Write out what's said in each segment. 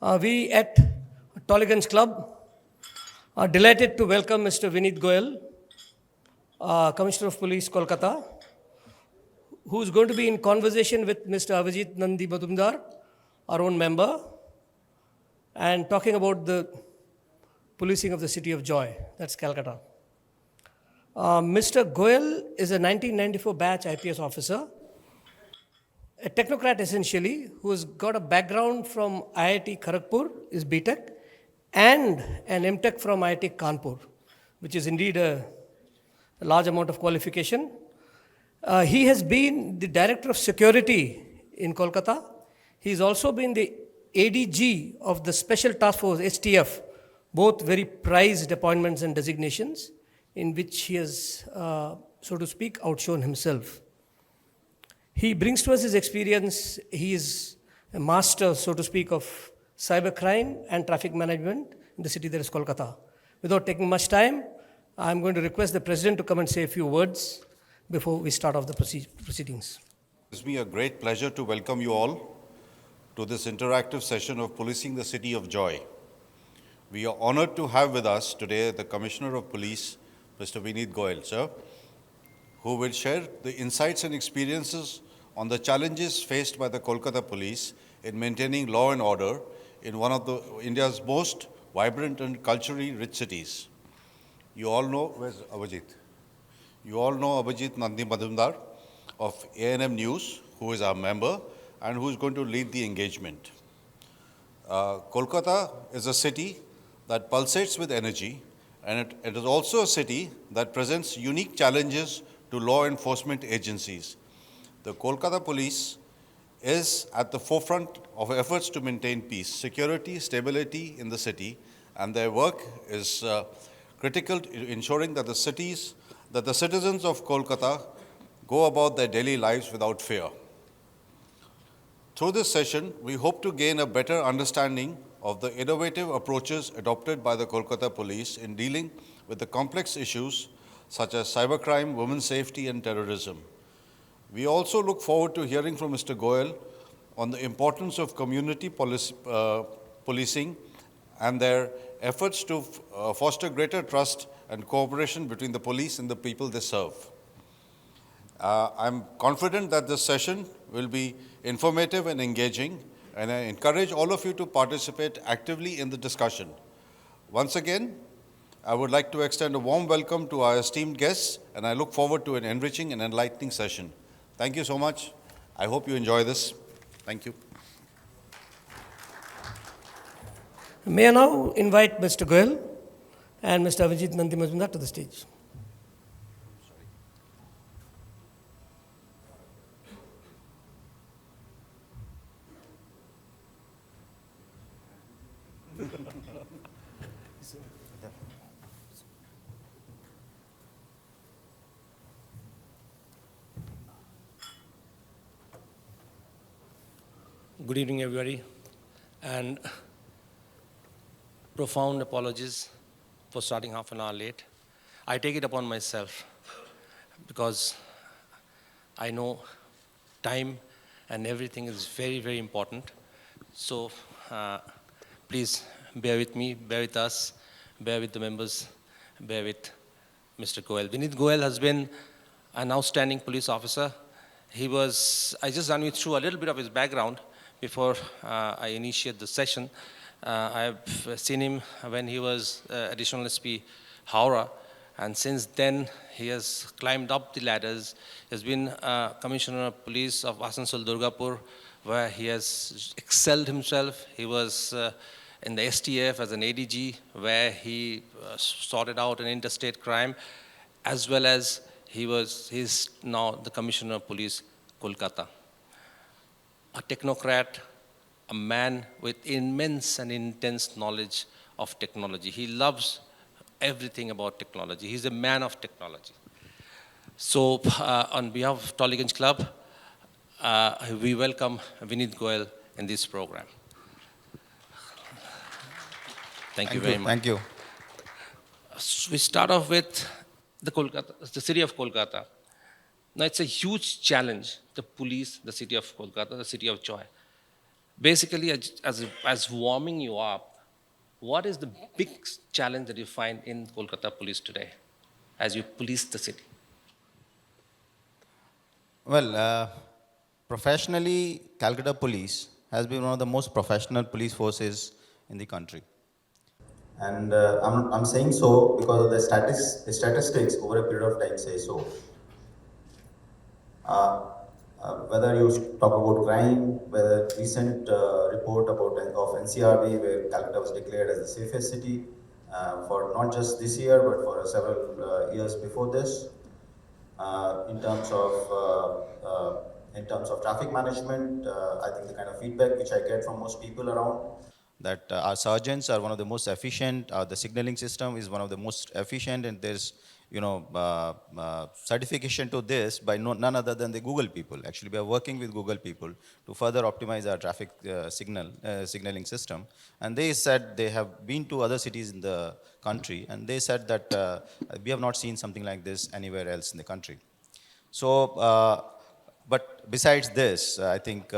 We at Toligans Club are delighted to welcome Mr. Vineet Goyal, Commissioner of Police, Kolkata, who is going to be in conversation with Mr. Avijit Nandi Majumdar, our own member, and talking about the policing of the city of joy, that's Calcutta. Mr. Goyal is a 1994 batch IPS officer, a technocrat essentially, who has got a background from IIT Kharagpur, is BTech, and an MTech from IIT Kanpur, which is indeed a large amount of qualification. He has been the Director of Security in Kolkata. He's also been the ADG of the Special Task Force, STF, both very prized appointments and designations, in which he has, so to speak, outshone himself. He brings to us his experience. He is a master, so to speak, of cybercrime and traffic management in the city that is Kolkata. Without taking much time, I'm going to request the President to come and say a few words before we start off the proceedings. It gives me a great pleasure to welcome you all to this interactive session of Policing the City of Joy. We are honored to have with us today the Commissioner of Police, Mr. Vineet Goyal, sir, who will share the insights and experiences on the challenges faced by the Kolkata Police in maintaining law and order in one of India's most vibrant and culturally rich cities. You all know, where's Avijit? You all know Avijit Nandi Majumdar of ANM News, who is our member and who is going to lead the engagement. Kolkata is a city that pulsates with energy, and it is also a city that presents unique challenges to law enforcement agencies. The Kolkata Police is at the forefront of efforts to maintain peace, security, stability in the city, and their work is critical to ensuring that the citizens of Kolkata go about their daily lives without fear. Through this session, we hope to gain a better understanding of the innovative approaches adopted by the Kolkata Police in dealing with the complex issues such as cybercrime, women's safety, and terrorism. We also look forward to hearing from Mr. Goyal on the importance of community policing and their efforts to foster greater trust and cooperation between the police and the people they serve. I'm confident that this session will be informative and engaging, and I encourage all of you to participate actively in the discussion. Once again, I would like to extend a warm welcome to our esteemed guests, and I look forward to an enriching and enlightening session. Thank you so much. I hope you enjoy this. Thank you. May I now invite Mr. Goyal and Mr. Avijit Nandi Majumdar to the stage. Good evening, everybody, and profound apologies for starting half an hour late. I take it upon myself because I know time and everything is very, very important. So please bear with me, bear with us, bear with the members, bear with Mr. Goyal. Vineet Goyal has been an outstanding police officer. I just ran you through a little bit of his background before I initiate the session. I've seen him when he was Additional SP Howrah, and since then he has climbed up the ladders. He has been Commissioner of Police of Asansol Durgapur, where he has excelled himself. He was in the STF as an ADG, where he sorted out an interstate crime, as well as he's now the Commissioner of Police, Kolkata. A technocrat, a man with immense and intense knowledge of technology. He loves everything about technology. He's a man of technology. So on behalf of Toligans Club, we welcome Vineet Goyal in this program. Thank you very much. Thank you. We start off with the city of Kolkata. Now, it's a huge challenge to police the city of Kolkata, the city of joy. Basically, as warming you up, what is the big challenge that you find in Kolkata police today as you police the city? Well, professionally, Calcutta Police has been one of the most professional police forces in the country. And I'm saying so because of the statistics over a period of time say so. Uh, Whether you talk about crime, whether recent report about of NCRB where Calcutta was declared as the safest city for not just this year but for several years before this. In terms of traffic management, I think the kind of feedback which I get from most people around that our sergeants are one of the most efficient. The signaling system is one of the most efficient, and there's certification to this by none other than the Google people. Actually, we are working with Google people to further optimize our traffic signaling system. And they said they have been to other cities in the country, and they said that we have not seen something like this anywhere else in the country. So, but besides this, I think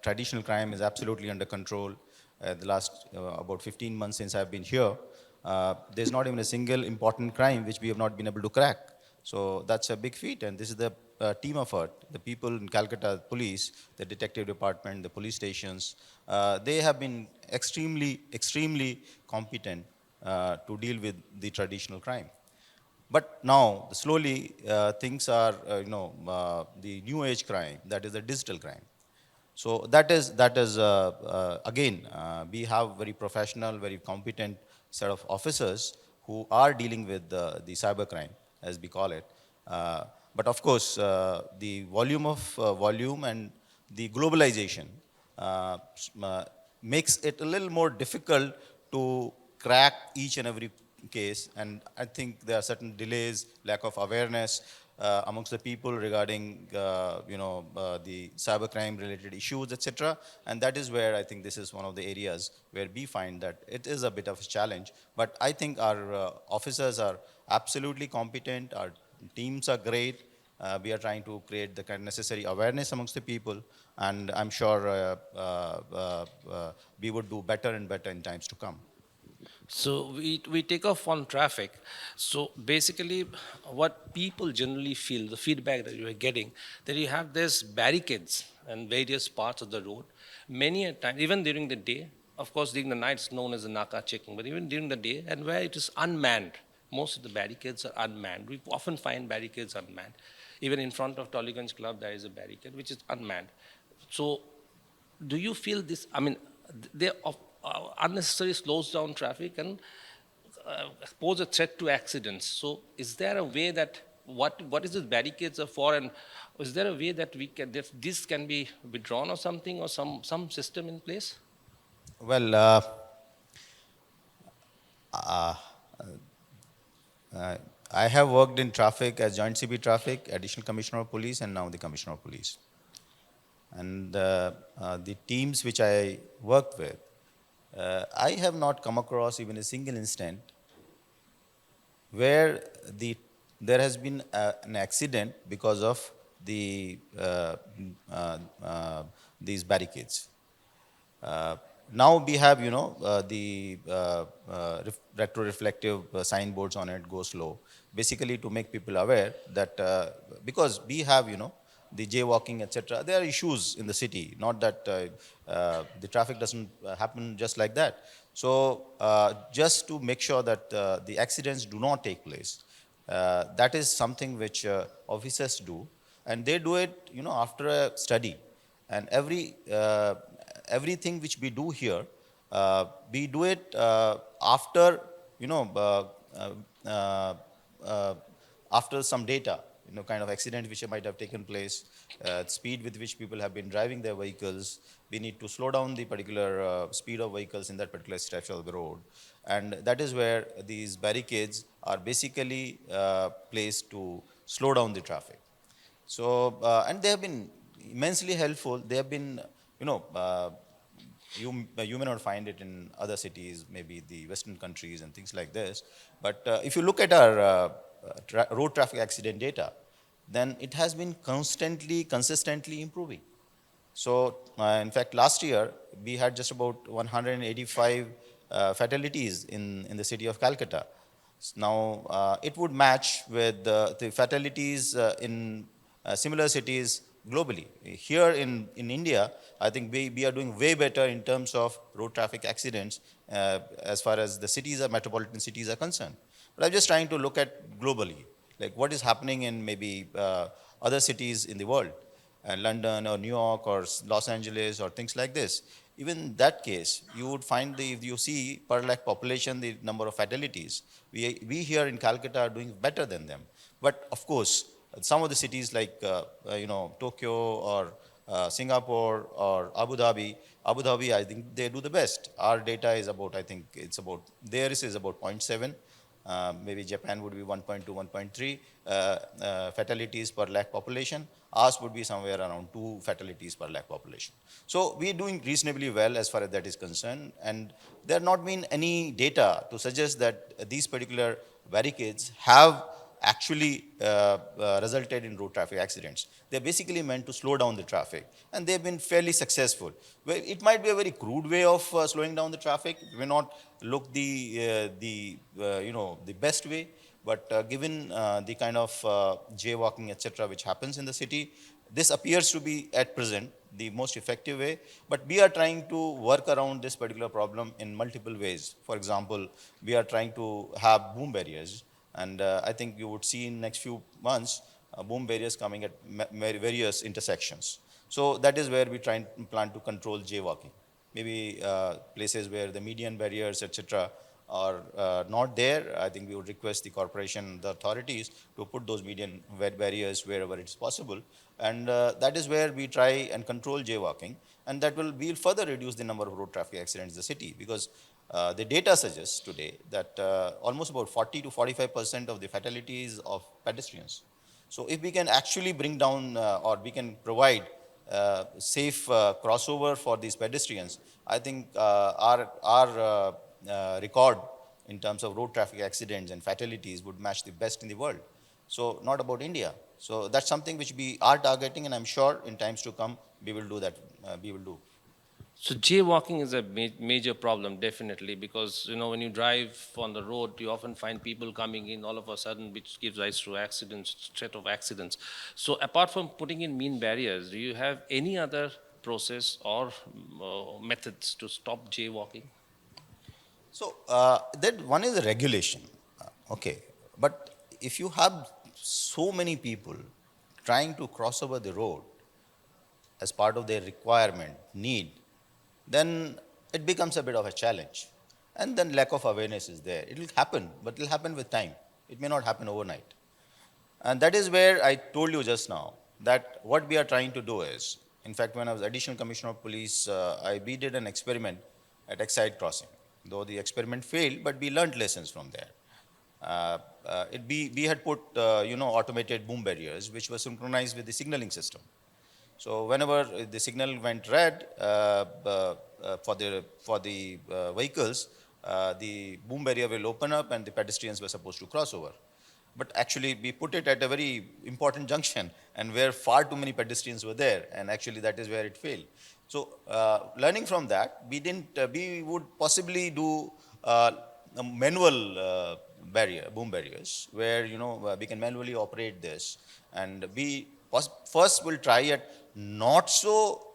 traditional crime is absolutely under control. The last about 15 months since I've been here, there's not even a single important crime which we have not been able to crack. So that's a big feat, and this is the team effort. The people in Calcutta police, the detective department, the police stations, they have been extremely competent to deal with the traditional crime. But now, slowly, things are, the new age crime, that is the digital crime. So that is again, we have very professional, very competent set of officers who are dealing with the cyber crime, as we call it. But of course, the volume and the globalization makes it a little more difficult to crack each and every case. And I think there are certain delays, lack of awareness amongst the people regarding the cybercrime related issues, etc. And that is where I think this is one of the areas where we find that it is a bit of a challenge. But I think our officers are absolutely competent. Our teams are great. We are trying to create the kind of necessary awareness amongst the people, and I'm sure we would do better and better in times to come. So we take off on traffic. So basically, what people generally feel, the feedback that you are getting, that you have this barricades in various parts of the road. Many a time, even during the day, of course, during the night it's known as the Naka checking, but even during the day, and where it is unmanned, most of the barricades are unmanned. We often find barricades unmanned. Even in front of Tollygunj Club, there is a barricade which is unmanned. So do you feel this? I mean, they unnecessarily slows down traffic and pose a threat to accidents. So, is there a way that what is this barricades are for, and is there a way that we can this can be withdrawn or something, or some system in place? Well, uh, uh, I have worked in traffic as Joint CP Traffic, Additional Commissioner of Police, and now the Commissioner of Police. And the teams which I worked with, I have not come across even a single instant where there has been an accident because of these barricades. Now we have, retro-reflective signboards on it, go slow, basically to make people aware that because we have, the jaywalking, etc. There are issues in the city, not that the traffic doesn't happen just like that. So just to make sure that the accidents do not take place, that is something which officers do, and they do it, after a study. And everything which we do here, we do it after, you know, uh, uh, uh, after some data, kind of accident which might have taken place, speed with which people have been driving their vehicles. We need to slow down the particular speed of vehicles in that particular stretch of the road. And that is where these barricades are basically placed to slow down the traffic. So, and they have been immensely helpful. They have been, you know, you may not find it in other cities, maybe the Western countries and things like this. But if you look at our road traffic accident data, then it has been consistently improving. So, in fact, last year we had just about 185 fatalities in the city of Calcutta. Now, it would match with the fatalities in similar cities globally. Here in India, I think we are doing way better in terms of road traffic accidents as far as the cities, metropolitan cities are concerned. But I'm just trying to look at globally, like what is happening in maybe other cities in the world. London or New York or Los Angeles or things like this. Even in that case, you would find if you see per lakh population, the number of fatalities, we here in Calcutta are doing better than them. But of course, some of the cities like, Tokyo or Singapore or Abu Dhabi, I think they do the best. Our data is about, I think it's about, theirs is about 0.7. Maybe Japan would be 1.2, 1.3 fatalities per lakh population. Ours would be somewhere around 2 fatalities per lakh population. So we're doing reasonably well as far as that is concerned. And there have not been any data to suggest that these particular barricades have actually resulted in road traffic accidents. They're basically meant to slow down the traffic, and they've been fairly successful. Well, it might be a very crude way of slowing down the traffic. It may not look the best way, but given the kind of jaywalking, etc., which happens in the city, this appears to be at present the most effective way. But we are trying to work around this particular problem in multiple ways. For example, we are trying to have boom barriers. And I think you would see in next few months boom barriers coming at various intersections. So that is where we plan to control jaywalking. Maybe places where the median barriers, etc., are not there. I think we would request the corporation, the authorities, to put those median barriers wherever it's possible. And that is where we try and control jaywalking. And that will further reduce the number of road traffic accidents in the city, because the data suggests today that almost about 40 to 45% of the fatalities of pedestrians. So if we can actually bring down or we can provide safe crossover for these pedestrians, I think our record in terms of road traffic accidents and fatalities would match the best in the world. So not about India. So that's something which we are targeting, and I'm sure in times to come we will do that. We will do. So jaywalking is a major problem, definitely, because when you drive on the road, you often find people coming in all of a sudden, which gives rise to accidents, threat of accidents. So apart from putting in mean barriers, do you have any other process or methods to stop jaywalking? So that one is a regulation, okay. But if you have so many people trying to cross over the road as part of their requirement, need, then it becomes a bit of a challenge. And then lack of awareness is there. It will happen, but it will happen with time. It may not happen overnight. And that is where I told you just now that what we are trying to do is, in fact, when I was additional commissioner of police, we did an experiment at Exide Crossing. Though the experiment failed, but we learned lessons from there. We had put, automated boom barriers, which were synchronized with the signaling system. So whenever the signal went red for the vehicles, the boom barrier will open up and the pedestrians were supposed to cross over. But actually, we put it at a very important junction, and where far too many pedestrians were there, and actually that is where it failed. So learning from that, we would possibly do a manual boom barriers, where we can manually operate this, and we first will try at not so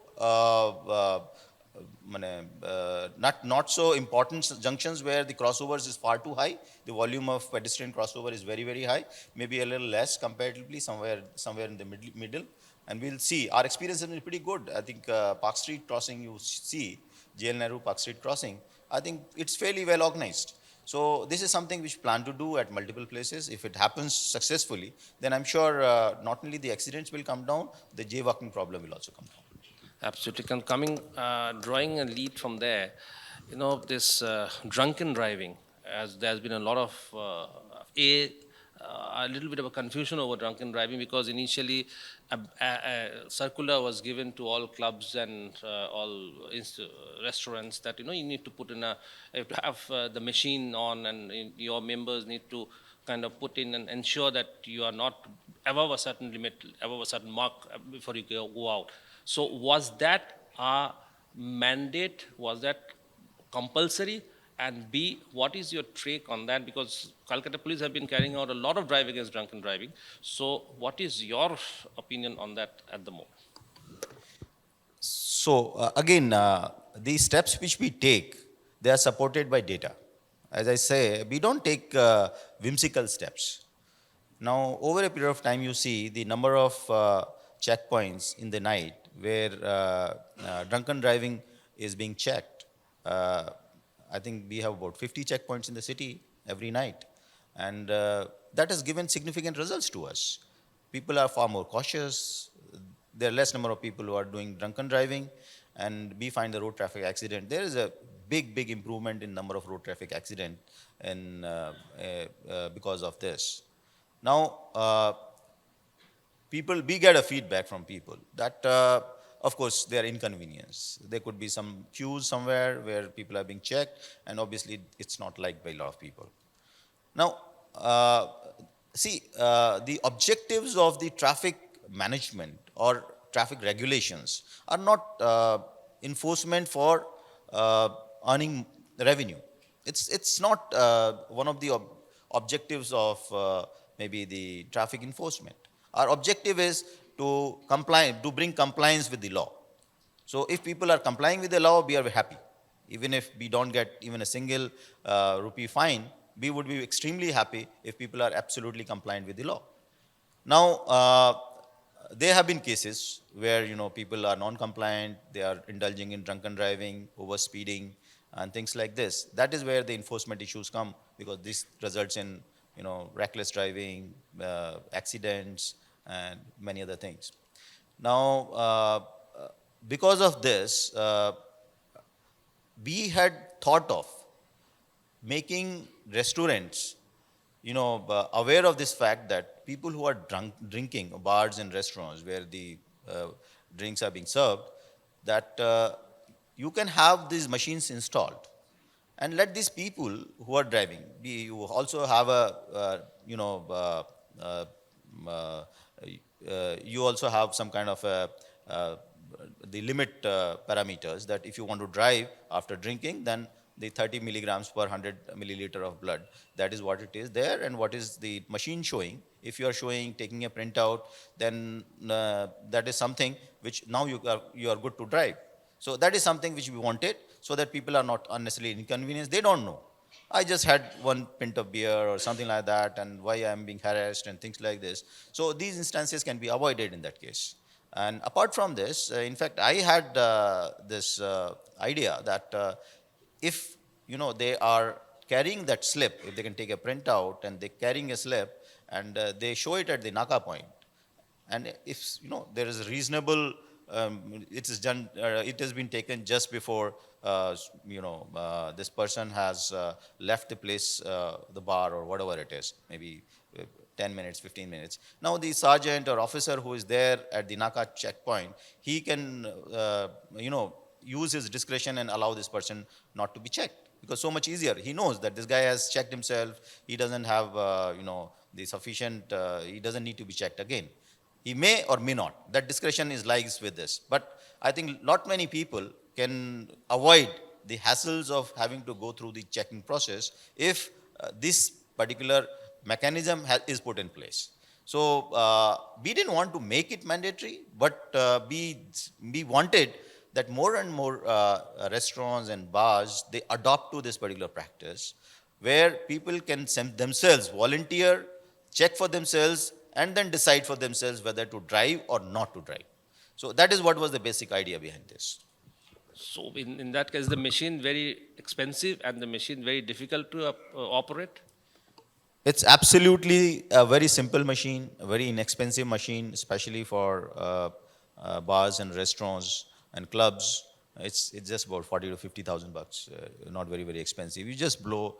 not so important junctions where the crossovers is far too high, the volume of pedestrian crossover is very, very high, maybe a little less comparatively somewhere in the middle, and we'll see. Our experience has been pretty good. I think Park Street crossing, you see, JL Nehru Park Street crossing, I think it's fairly well organized. So this is something which we plan to do at multiple places. If it happens successfully, then I'm sure not only the accidents will come down, the jaywalking problem will also come down. Absolutely. Drawing a lead from there, this drunken driving, as there's been a lot of a little bit of a confusion over drunken driving, because initially a circular was given to all clubs and all restaurants that you need to put in you have to have the machine on, and your members need to kind of put in and ensure that you are not above a certain limit, above a certain mark before you go out. So was that a mandate? Was that compulsory? And B, what is your take on that? Because Calcutta police have been carrying out a lot of drive against drunken driving. So what is your opinion on that at the moment? So again, these steps which we take, they are supported by data. As I say, we don't take whimsical steps. Now, over a period of time, you see the number of checkpoints in the night where drunken driving is being checked. Uh, I think we have about 50 checkpoints in the city every night. And that has given significant results to us. People are far more cautious. There are less number of people who are doing drunken driving, and we find the road traffic accident. There is a big improvement in number of road traffic accident because of this. Now, we get a feedback from people that, of course, they are inconvenienced. There could be some queues somewhere where people are being checked, and obviously it's not liked by a lot of people. Now, the objectives of the traffic management or traffic regulations are not enforcement for earning revenue. It's not one of the objectives of maybe the traffic enforcement. Our objective is to bring compliance with the law. So if people are complying with the law, we are happy. Even if we don't get even a single rupee fine, we would be extremely happy if people are absolutely compliant with the law. Now, there have been cases where people are non-compliant, they are indulging in drunken driving, over speeding, and things like this. That is where the enforcement issues come, because this results in reckless driving, accidents, and many other things. Now, because of this, we had thought of making restaurants, aware of this fact that people who are drinking, bars and restaurants where the drinks are being served, that you can have these machines installed, and let these people who are driving, you also have you also have some kind of the limit parameters, that if you want to drive after drinking, then the 30 milligrams per 100 milliliter of blood, that is what it is there, and what is the machine showing. If you are taking a printout, then that is something which now you are good to drive. So that is something which we wanted, so that people are not unnecessarily inconvenienced. They don't know. I just had one pint of beer or something like that, and why I am being harassed and things like this. So these instances can be avoided in that case. And apart from this, in fact, I had this idea that if they are carrying that slip, if they can take a printout and they're carrying a slip and they show it at the Naka point, and if there is a reasonable, it is done, it has been taken just before this person has left the place, the bar or whatever it is, maybe 10 minutes, 15 minutes. Now the sergeant or officer who is there at the Naka checkpoint, he can use his discretion and allow this person not to be checked, because so much easier. He knows that this guy has checked himself. He doesn't have the sufficient. He doesn't need to be checked again. He may or may not. That discretion lies with this. But I think not many people can avoid the hassles of having to go through the checking process if this particular mechanism is put in place. So we didn't want to make it mandatory, but we wanted that more and more restaurants and bars, they adopt to this particular practice, where people can themselves volunteer, check for themselves, and then decide for themselves whether to drive or not to drive. So that is what was the basic idea behind this. So in that case, the machine very expensive and the machine very difficult to operate? It's absolutely a very simple machine, a very inexpensive machine, especially for bars and restaurants and clubs. It's just about 40 to 50,000 bucks. Not very expensive. You just blow.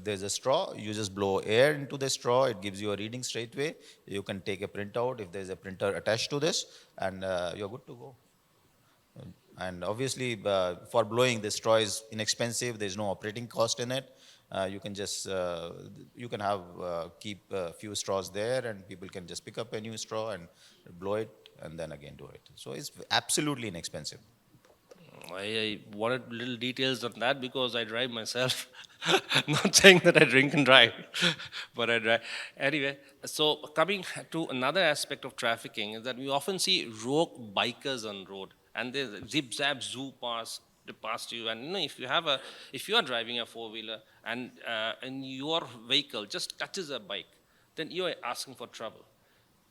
There's a straw. You just blow air into the straw. It gives you a reading straight away. You can take a printout if there's a printer attached to this, and you're good to go. And obviously, for blowing, the straw is inexpensive. There's no operating cost in it. You can just you can have keep a few straws there, and people can just pick up a new straw and blow it. and then again do it. So it's absolutely inexpensive. I wanted little details on that because I drive myself. Not saying that I drink and drive, but I drive. Anyway, so coming to another aspect of trafficking is that we often see rogue bikers on road, and they zip zap zoo past you. And if you are driving a four-wheeler and your vehicle just touches a bike, then you are asking for trouble.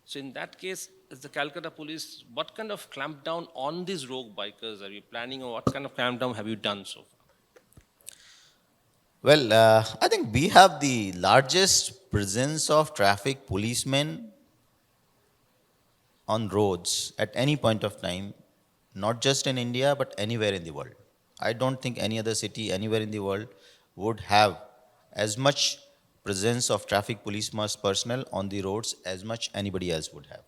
So in that case, is the Calcutta police, what kind of clampdown on these rogue bikers are you planning, or what kind of clampdown have you done so far? Well, I think we have the largest presence of traffic policemen on roads at any point of time, not just in India, but anywhere in the world. I don't think any other city anywhere in the world would have as much presence of traffic police personnel on the roads as much anybody else would have.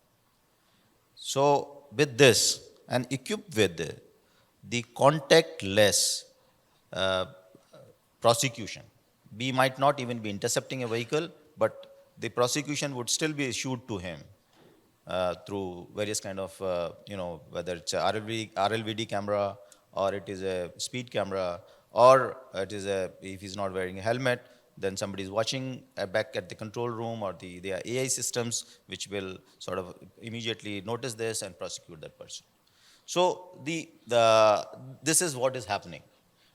So, with this and equipped with the contactless uh, prosecution, we might not even be intercepting a vehicle, but the prosecution would still be issued to him through various kind of, whether it's a RLVD camera or it is a speed camera or it is if he's not wearing a helmet, then somebody is watching back at the control room or the AI systems which will sort of immediately notice this and prosecute that person. So this is what is happening.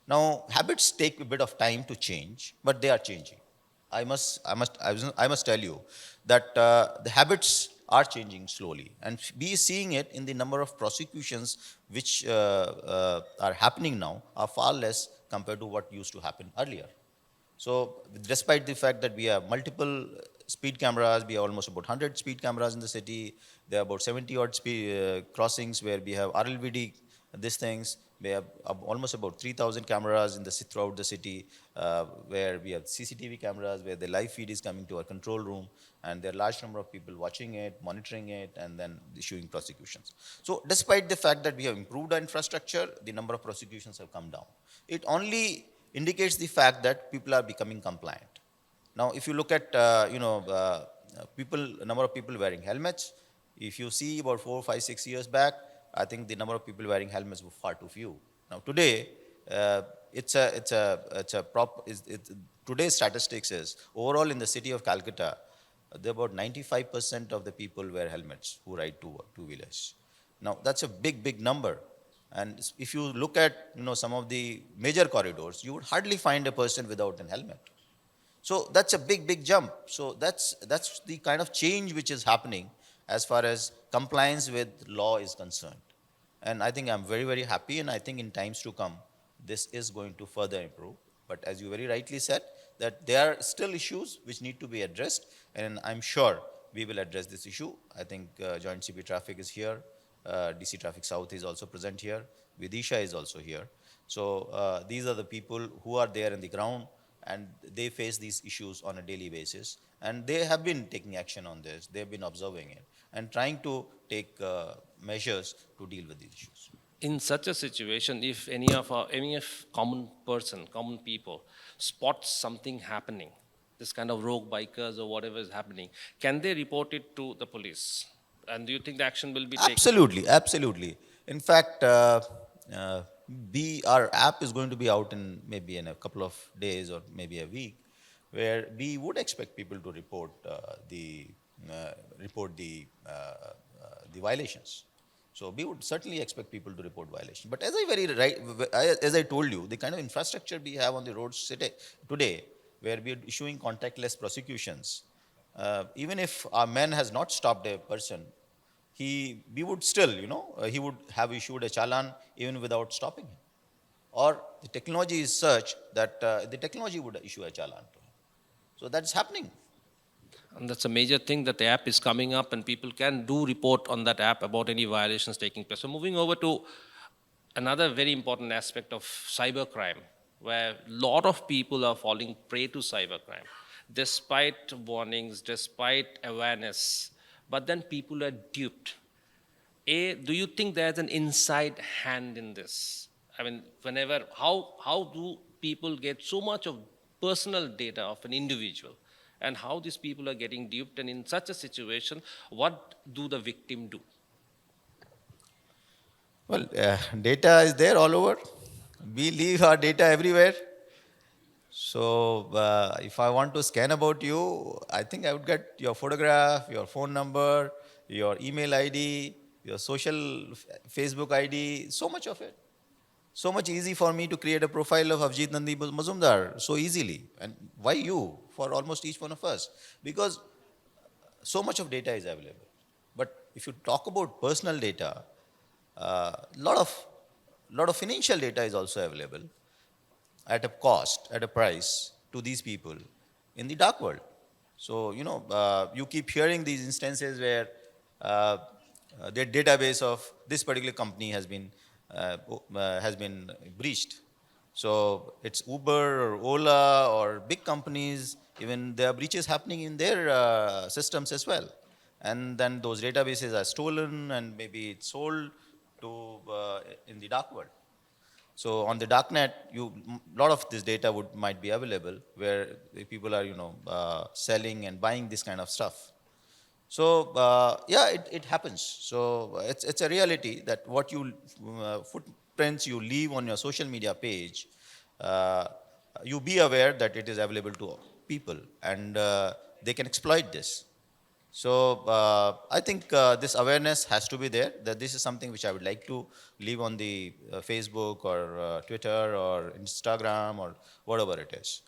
Now, habits take a bit of time to change, but they are changing. I must tell you that the habits are changing slowly, and we seeing it in the number of prosecutions which are happening now are far less compared to what used to happen earlier. So, despite the fact that we have multiple speed cameras, we have almost about 100 speed cameras in the city. There are about 70 odd speed crossings where we have RLVD, these things. We have almost about 3,000 cameras throughout the city, where we have CCTV cameras, where the live feed is coming to our control room, and there are large number of people watching it, monitoring it, and then issuing prosecutions. So, despite the fact that we have improved our infrastructure, the number of prosecutions have come down. It only indicates the fact that people are becoming compliant. Now, if you look at number of people wearing helmets, if you see about 4, 5, 6 years back, I think the number of people wearing helmets were far too few. Now today, today's statistics is overall in the city of Calcutta, there about 95% of the people wear helmets who ride two-wheelers. Now that's a big number. And if you look at some of the major corridors, you would hardly find a person without a helmet. So that's a big jump. So that's the kind of change which is happening as far as compliance with law is concerned. And I think I'm very happy, and I think in times to come, this is going to further improve. But as you very rightly said, that there are still issues which need to be addressed, and I'm sure we will address this issue. I think Joint CP Traffic is here. DC Traffic South is also present here. Vidisha is also here. So these are the people who are there in the ground, and they face these issues on a daily basis. And they have been taking action on this. They have been observing it and trying to take measures to deal with these issues. In such a situation, if any of common people spots something happening, this kind of rogue bikers or whatever is happening, can they report it to the police? And do you think the action will be taken? Absolutely. In fact, our app is going to be out in a couple of days or maybe a week, where we would expect people to report the violations. So we would certainly expect people to report violations. But as I told you, the kind of infrastructure we have on the roads today, where we are issuing contactless prosecutions, even if our man has not stopped a person, we would still, he would have issued a challan even without stopping him. Or the technology is such that the technology would issue a challan to him. So that's happening. And that's a major thing, that the app is coming up and people can do report on that app about any violations taking place. So moving over to another very important aspect of cybercrime, where a lot of people are falling prey to cybercrime, despite warnings, despite awareness, but then people are duped. Do you think there's an inside hand in this? I mean, how do people get so much of personal data of an individual, and how these people are getting duped? And in such a situation, what do the victim do? Well, data is there all over. We leave our data everywhere. So if I want to scan about you, I think I would get your photograph, your phone number, your email ID, your social Facebook ID, so much of it. So much easy for me to create a profile of Avjit Nandi Mazumdar so easily. And why you? For almost each one of us. Because so much of data is available. But if you talk about personal data, lot of financial data is also available at a cost, at a price to these people in the dark world. So, you keep hearing these instances where uh, their database of this particular company has been breached. So it's Uber or Ola or big companies, even there are breaches happening in their systems as well. And then those databases are stolen and maybe it's sold to in the dark world. So on the darknet, lot of this data might be available where the people are, selling and buying this kind of stuff. So yeah, it happens. So it's a reality that what you footprints you leave on your social media page, uh, you be aware that it is available to people and they can exploit this. So I think this awareness has to be there that this is something which I would like to leave on the Facebook or Twitter or Instagram or whatever it is.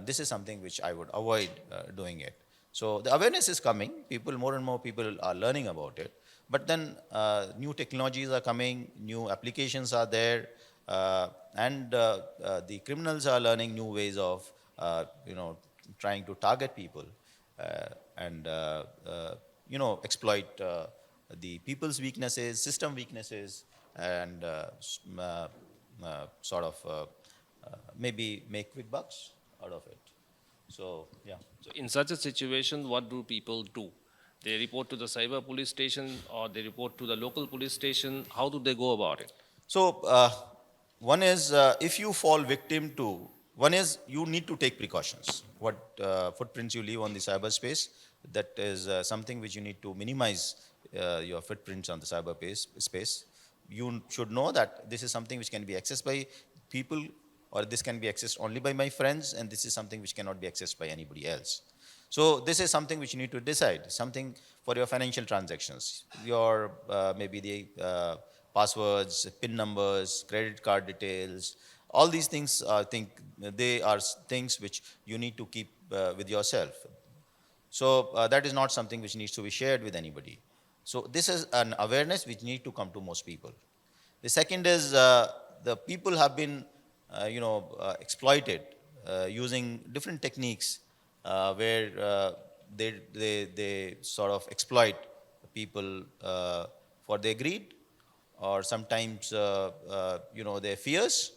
This is something which I would avoid doing it. So the awareness is coming. People, more and more people are learning about it. But then new technologies are coming, new applications are there, and the criminals are learning new ways of, trying to target people and exploit the people's weaknesses, system weaknesses, and sort of maybe make quick bucks out of it. So yeah. So in such a situation, what do people do? They report to the cyber police station or they report to the local police station. How do they go about it? So one is if you fall victim to, one is you need to take precautions. What footprints you leave on the cyberspace, that is something which you need to minimize your footprints on the space. You should know that this is something which can be accessed by people, or this can be accessed only by my friends, and this is something which cannot be accessed by anybody else. So this is something which you need to decide, something for your financial transactions, your maybe the passwords, PIN numbers, credit card details, all these things, I think they are things which you need to keep with yourself. So that is not something which needs to be shared with anybody. So this is an awareness which need to come to most people. The second is the people have been, exploited using different techniques where they sort of exploit people for their greed, or sometimes their fears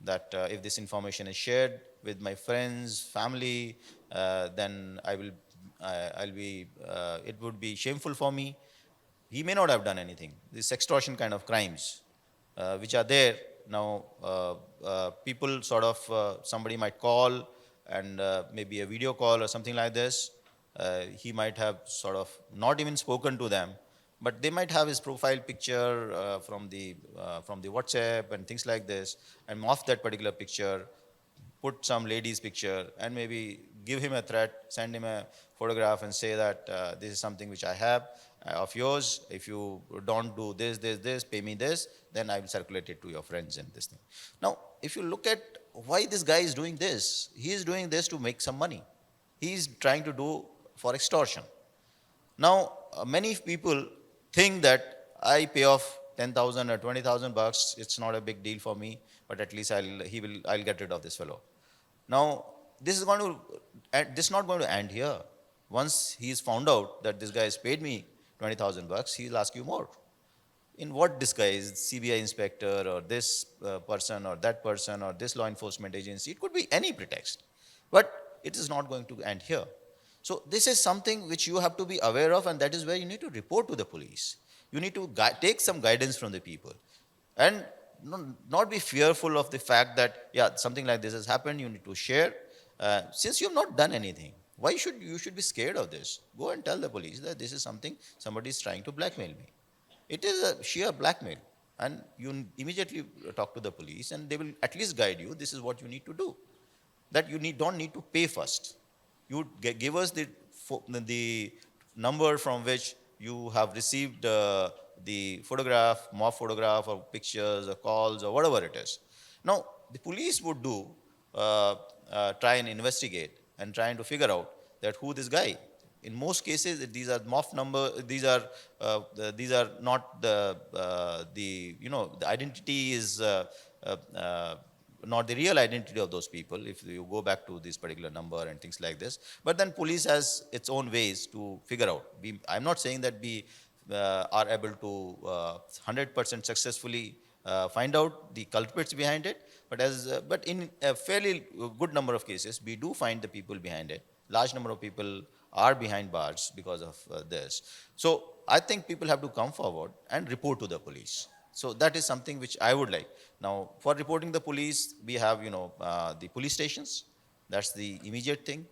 that if this information is shared with my friends, family, then I'll be it would be shameful for me. He may not have done anything. These extortion kind of crimes, which are there now, people sort of somebody might call and maybe a video call or something like this. He might have sort of not even spoken to them, but they might have his profile picture from the WhatsApp and things like this, and off that particular picture, put some lady's picture and maybe give him a threat, send him a photograph and say that this is something which I have of yours. If you don't do this, pay me this, then I will circulate it to your friends and this thing. Now, if you look at why this guy is doing this, he is doing this to make some money. He is trying to do for extortion. Now, many people think that I pay off 10,000 or 20,000 bucks, it's not a big deal for me, but at least I'll get rid of this fellow. Now, this is not going to end here. Once he is found out that this guy has paid me 20,000 bucks, he'll ask you more. In what disguise? CBI inspector or this person or that person or this law enforcement agency? It could be any pretext. But it is not going to end here. So this is something which you have to be aware of, and that is where you need to report to the police. You need to take some guidance from the people. And not be fearful of the fact that, yeah, something like this has happened, you need to share. Since you have not done anything, why should you be scared of this? Go and tell the police that this is something somebody is trying to blackmail me. It is a sheer blackmail. and immediately talk to the police, and they will at least guide you. This is what you need to do. That you don't need to pay first. You give us the number from which you have received the photograph, mock photograph, or pictures, or calls, or whatever it is. Now, the police would try and investigate and trying to figure out that who this guy. In most cases, these are MOF number. These are not the identity is not the real identity of those people. If you go back to this particular number and things like this, but then police has its own ways to figure out. I'm not saying that we are able to 100% successfully find out the culprits behind it, but in a fairly good number of cases, we do find the people behind it. Large number of people are behind bars because of this. So I think people have to come forward and report to the police. So that is something which I would like. Now, for reporting the police, we have the police stations. That's the immediate thing.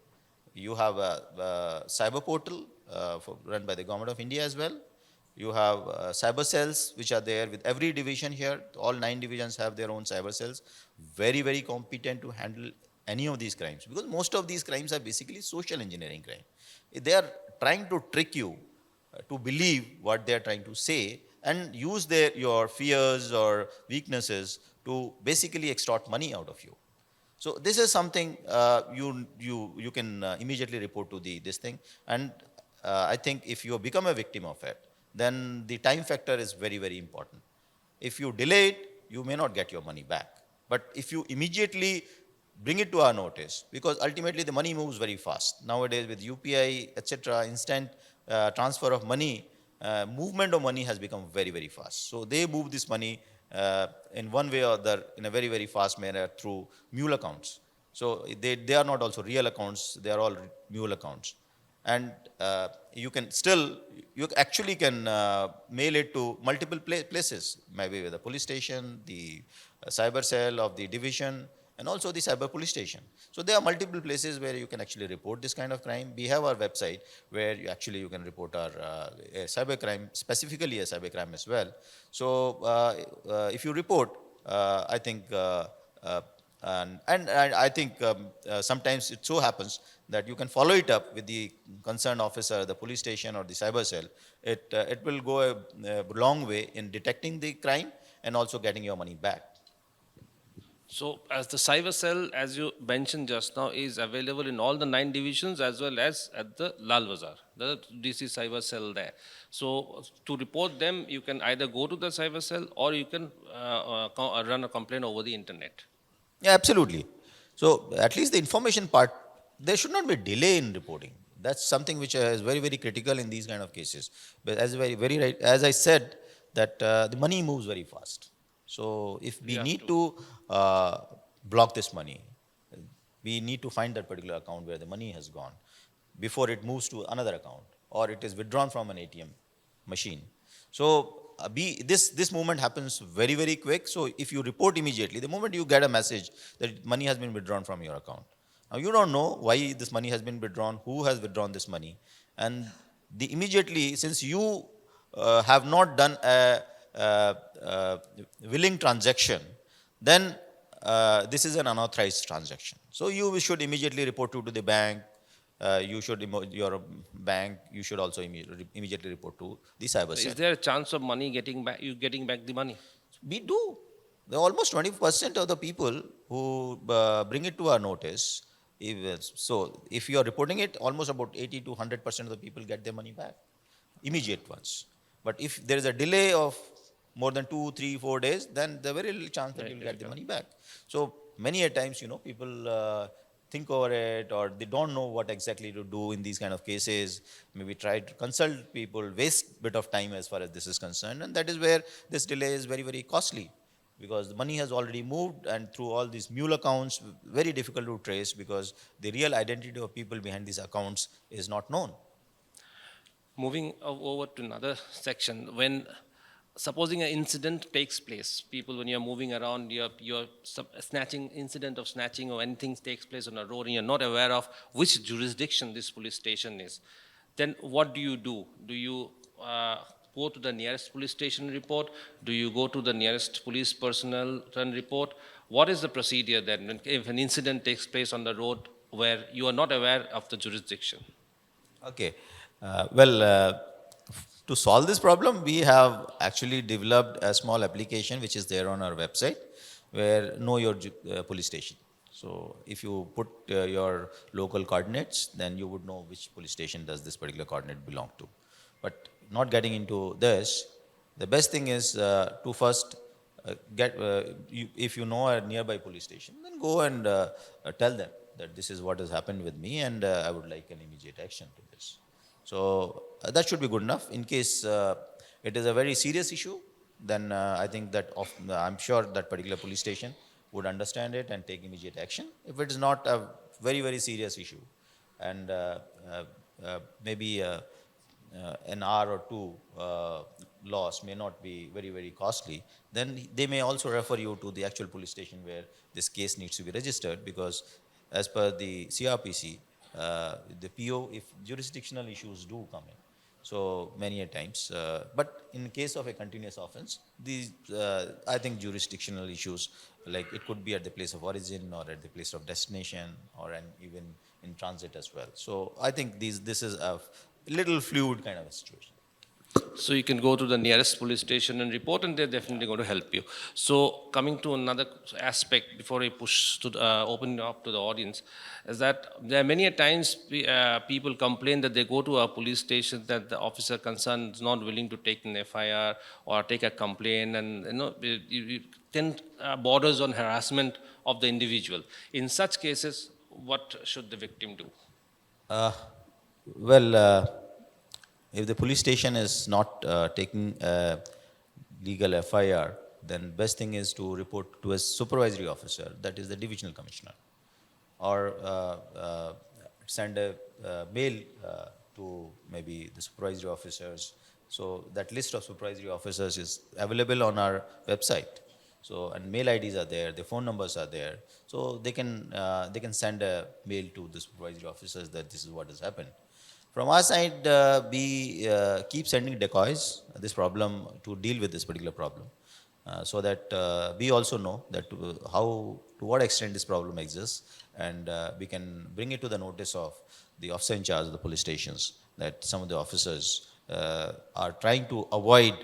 You have a cyber portal run by the government of India as well. You have cyber cells which are there with every division here. All 9 divisions have their own cyber cells. Very, very competent to handle any of these crimes, because most of these crimes are basically social engineering crime. They are trying to trick you to believe what they are trying to say and use your fears or weaknesses to basically extort money out of you. So this is something you can immediately report to this thing. And I think if you become a victim of it, then the time factor is very, very important. If you delay it, you may not get your money back. But if you immediately bring it to our notice, because ultimately the money moves very fast. Nowadays with UPI, etc., instant transfer of money, movement of money has become very, very fast. So they move this money in one way or other in a very, very fast manner through mule accounts. So they are not also real accounts, they are all mule accounts. And you actually can mail it to multiple places, maybe with the police station, the cyber cell of the division, and also the cyber police station. So there are multiple places where you can actually report this kind of crime. We have our website where you can report our cyber crime, specifically a cyber crime as well. So if you report, I think, and I think sometimes it so happens that you can follow it up with the concerned officer, the police station, or the cyber cell. It will go a long way in detecting the crime and also getting your money back. So, as the cyber cell, as you mentioned just now, is available in all the 9 divisions as well as at the Lal Bazaar, the DC cyber cell there. So, to report them, you can either go to the cyber cell or you can run a complaint over the internet. Yeah, absolutely. So, at least the information part, there should not be delay in reporting. That's something which is very, very critical in these kind of cases. But as as I said, that the money moves very fast. So if we need to block this money, we need to find that particular account where the money has gone before it moves to another account or it is withdrawn from an ATM machine. So this movement happens very, very quick. So if you report immediately, the moment you get a message that money has been withdrawn from your account, now you don't know why this money has been withdrawn, who has withdrawn this money, and immediately, since you have not done a willing transaction, then this is an unauthorized transaction. So you should immediately report to the bank. Your bank, you should also immediately report to the cyber cell. Is there a chance of money getting back the money? We do. There are almost 20% of the people who bring it to our notice. If you are reporting it, almost about 80 to 100% of the people get their money back, immediate ones. But if there is a delay of more than 2, 3, 4 days, then there's very little chance that you'll get the money back. So many a times, people think over it, or they don't know what exactly to do in these kind of cases. Maybe try to consult people, waste a bit of time as far as this is concerned, and that is where this delay is very, very costly, because the money has already moved, and through all these mule accounts, very difficult to trace, because the real identity of people behind these accounts is not known. Moving over to another section, when supposing an incident takes place, people, when you're moving around, you're snatching, incident of snatching or anything takes place on a road, and you're not aware of which jurisdiction this police station is, then what do you do? Do you go to the nearest police station and report? Do you go to the nearest police personnel and report? What is the procedure then if an incident takes place on the road where you are not aware of the jurisdiction? Okay. To solve this problem, we have actually developed a small application which is there on our website where know your police station. So if you put your local coordinates, then you would know which police station does this particular coordinate belong to. But not getting into this, the best thing is to first if you know a nearby police station, then go and tell them that this is what has happened with me and I would like an immediate action to this. So that should be good enough. In case it is a very serious issue, then I think that I'm sure that particular police station would understand it and take immediate action. If it is not a very, very serious issue and maybe an hour or two loss may not be very, very costly, then they may also refer you to the actual police station where this case needs to be registered, because as per the CRPC, the PO, if jurisdictional issues do come in, so many a times, but in case of a continuous offense, these, I think jurisdictional issues, like it could be at the place of origin or at the place of destination or even in transit as well. So I think this is a little fluid kind of a situation. So you can go to the nearest police station and report, and they're definitely going to help you. So coming to another aspect before I push to open it up to the audience, is that there are many a times people complain that they go to a police station that the officer concerned is not willing to take an FIR or take a complaint, and it then borders on harassment of the individual. In such cases, what should the victim do? Well, if the police station is not taking a legal FIR, then best thing is to report to a supervisory officer, that is the divisional commissioner, or send a mail to maybe the supervisory officers. So that list of supervisory officers is available on our website. So, and mail IDs are there, their phone numbers are there. So they can send a mail to the supervisory officers that this is what has happened. From our side, we keep sending decoys this problem to deal with this particular problem, so that we also know that to what extent this problem exists, and we can bring it to the notice of the officer in charge of the police stations that some of the officers are trying to avoid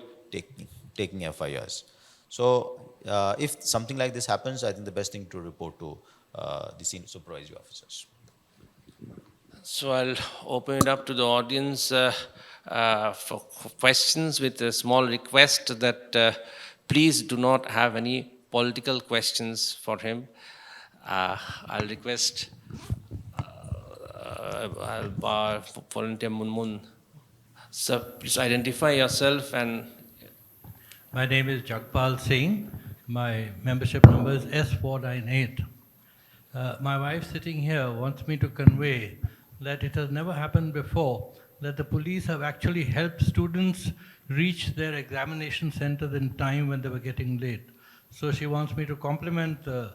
taking FIRs. So if something like this happens, I think the best thing to report to the senior supervisory officers. So I'll open it up to the audience for questions, with a small request that please do not have any political questions for him. I'll request Volunteer Munmun. Sir, please identify yourself. And my name is Jagpal Singh. My membership number is S498. My wife sitting here wants me to convey that it has never happened before that the police have actually helped students reach their examination centers in time when they were getting late. So she wants me to compliment the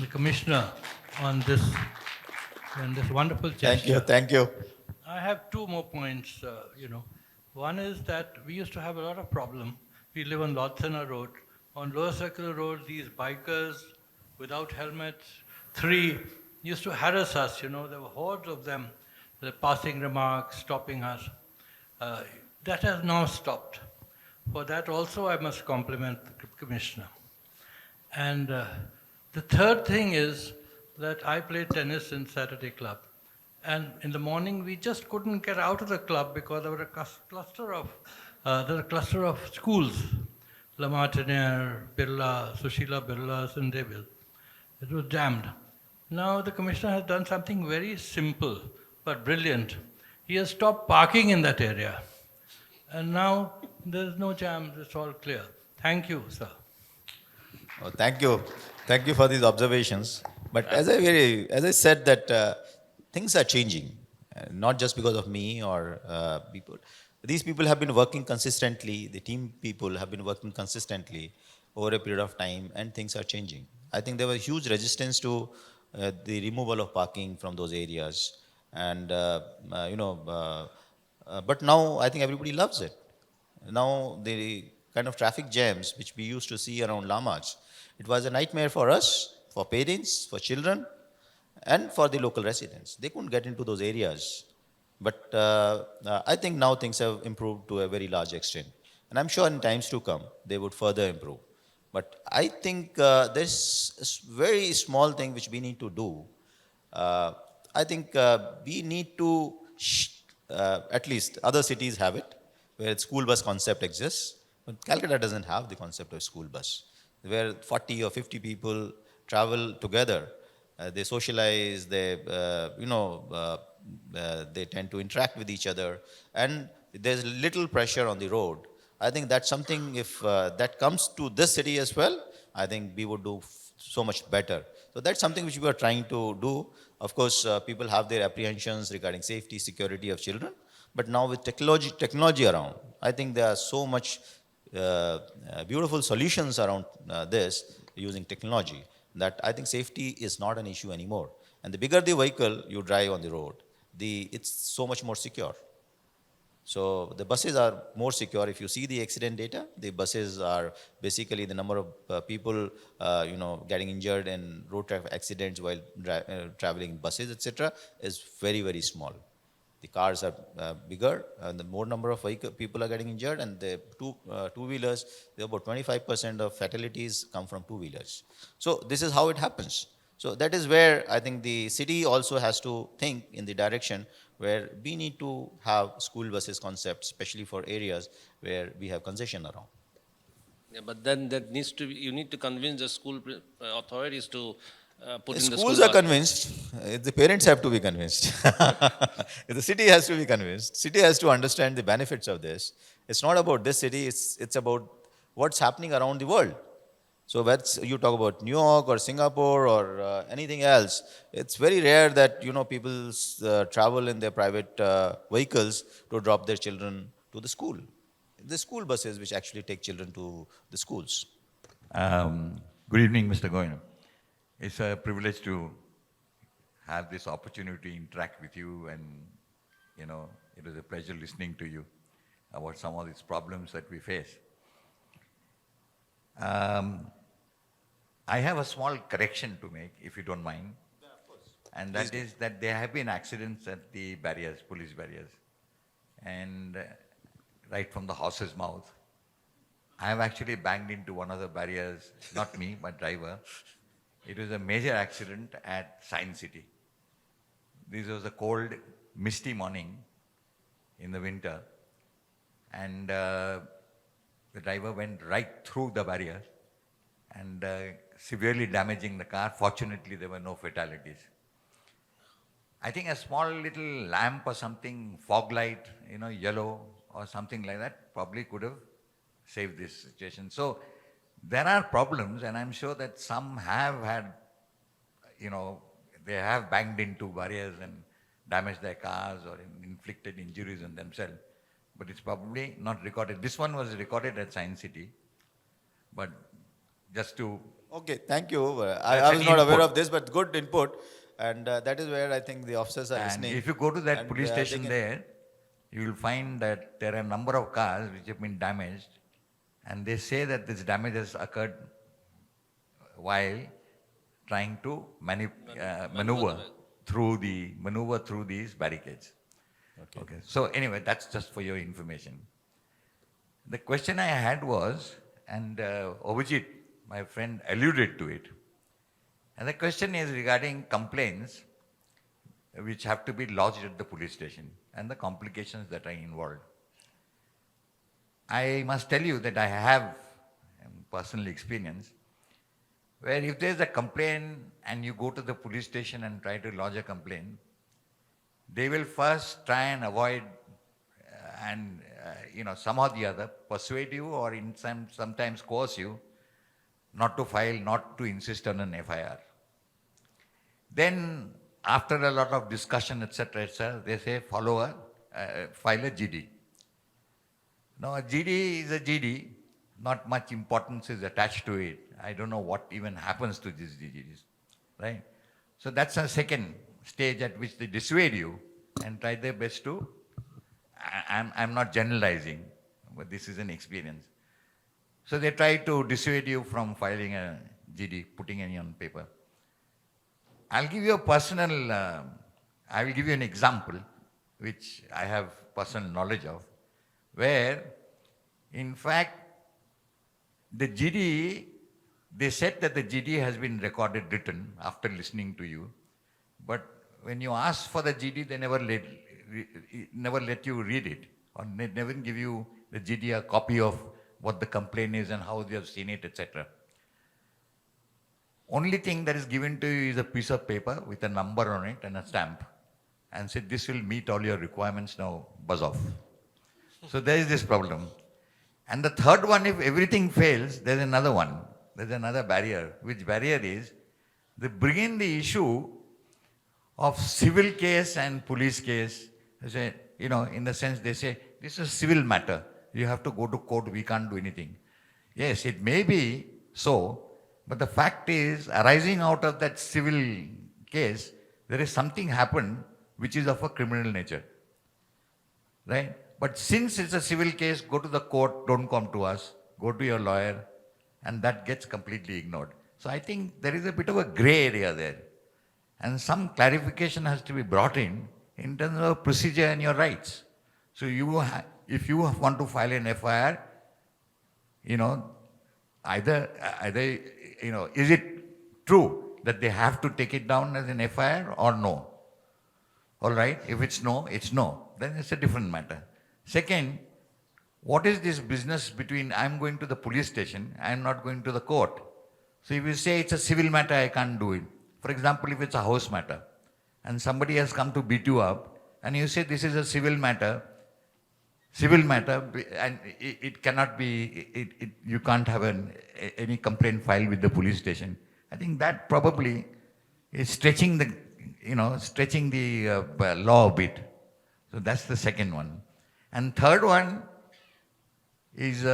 commissioner on this wonderful gesture. Thank you. I have two more points, One is that we used to have a lot of problem. We live on Lotsana Road. On Lower Circular Road, these bikers without helmets, 3 used to harass us, there were hordes of them, passing remarks, stopping us. That has now stopped. For that also I must compliment the Commissioner. And the third thing is that I played tennis in Saturday Club. And in the morning we just couldn't get out of the club because there was a cluster of schools, La Martiniere, Birla, Sushila Birla, Sindeville. It was jammed. Now the Commissioner has done something very simple but brilliant. He has stopped parking in that area. And now there's no jam, it's all clear. Thank you, sir. Oh, thank you. Thank you for these observations. But as I said that things are changing, not just because of me or people. These people have been working consistently, the team people have been working consistently over a period of time, and things are changing. I think there was huge resistance to the removal of parking from those areas. And, but now I think everybody loves it. Now the kind of traffic jams which we used to see around Lamas, it was a nightmare for us, for parents, for children, and for the local residents. They couldn't get into those areas. But I think now things have improved to a very large extent. And I'm sure in times to come, they would further improve. But I think there's a very small thing which we need to do. Uh, I think we need to, at least other cities have it, where school bus concept exists. But Calcutta doesn't have the concept of school bus, where 40 or 50 people travel together. They socialize, they tend to interact with each other, and there's little pressure on the road. I think that's something, if that comes to this city as well, I think we would do so much better. So that's something which we are trying to do. Of course, people have their apprehensions regarding safety, security of children, but now with technology around, I think there are so much beautiful solutions around this using technology that I think safety is not an issue anymore. And the bigger the vehicle you drive on the road, it's so much more secure. So the buses are more secure. If you see the accident data, the buses are basically the number of people, getting injured in road traffic accidents while traveling buses, etc., is very, very small. The cars are bigger, and the more number of people are getting injured, and the two-wheelers, about 25% of fatalities come from two-wheelers. So this is how it happens. So that is where I think the city also has to think in the direction where we need to have school buses concept, especially for areas where we have concession around. Yeah, but then that needs to be, you need to convince the school authorities to put in the Schools school are bus. convinced. The parents have to be convinced. The city has to be convinced. City has to understand the benefits of this. It's not about this city. It's about what's happening around the world. So that's, you talk about New York or Singapore or anything else. It's very rare that people travel in their private vehicles to drop their children to the school. The school buses which actually take children to the schools. Good evening, Mr. Goyal. It's a privilege to have this opportunity to interact with you, and it was a pleasure listening to you about some of these problems that we face. I have a small correction to make, if you don't mind. Yeah, of course. And that is that there have been accidents at the barriers, police barriers, and right from the horse's mouth. I have actually banged into one of the barriers, not me, but driver. It was a major accident at Science City. This was a cold, misty morning in the winter, and the driver went right through the barrier and severely damaging the car. Fortunately, there were no fatalities. I think a small little lamp or something, fog light, yellow or something like that, probably could have saved this situation. So there are problems, and I'm sure that some have had, they have banged into barriers and damaged their cars or inflicted injuries on themselves. But it's probably not recorded. This one was recorded at Science City. But just to... Okay, thank you. I was not aware of this, but good input. And that is where I think the officers are listening. And if you go to that and, police station there, you will find that there are a number of cars which have been damaged. And they say that this damage has occurred while trying to maneuver through these barricades. Okay. So anyway, that's just for your information. The question I had was, and Obhijit, my friend, alluded to it. And the question is regarding complaints which have to be lodged at the police station and the complications that are involved. I must tell you that I have personal experience where if there's a complaint and you go to the police station and try to lodge a complaint, they will first try and avoid and somehow or the other persuade you or sometimes coerce you not to file, not to insist on an FIR. Then after a lot of discussion, etc., they say file a GD. Now a GD is a GD, not much importance is attached to it. I don't know what even happens to these GDs, right? So that's a second stage at which they dissuade you and try their best to, I'm not generalizing, but this is an experience. So they try to dissuade you from filing a GD, putting any on paper. I'll give you a personal, I will give you an example which I have personal knowledge of, where in fact the GD, they said that the GD has been recorded written after listening to you, but when you ask for the GD, they never let you read it, or they never give you the GD a copy of what the complaint is and how they have seen it, etc. Only thing that is given to you is a piece of paper with a number on it and a stamp, and say this will meet all your requirements, now buzz off. So there is this problem. And the third one, if everything fails, there's another one. There's another barrier. Which barrier is, they bring in the issue of civil case and police case. They say, you know, in the sense they say, this is a civil matter. You have to go to court, we can't do anything. Yes, it may be so, but the fact is, arising out of that civil case, there is something happened which is of a criminal nature. Right? But since it's a civil case, go to the court, don't come to us, go to your lawyer, and that gets completely ignored. So I think there is a bit of a gray area there. And some clarification has to be brought in terms of procedure and your rights. So if you want to file an FIR, you know, either, you know, is it true that they have to take it down as an FIR or no? All right, if it's no, it's no. Then it's a different matter. Second, what is this business between I'm going to the police station, I'm not going to the court? So if you say it's a civil matter, I can't do it. For example, if it's a house matter, and somebody has come to beat you up, and you say this is a civil matter, and it cannot be, you can't have any complaint filed with the police station. I think that probably is stretching the law a bit. So that's the second one. And third one is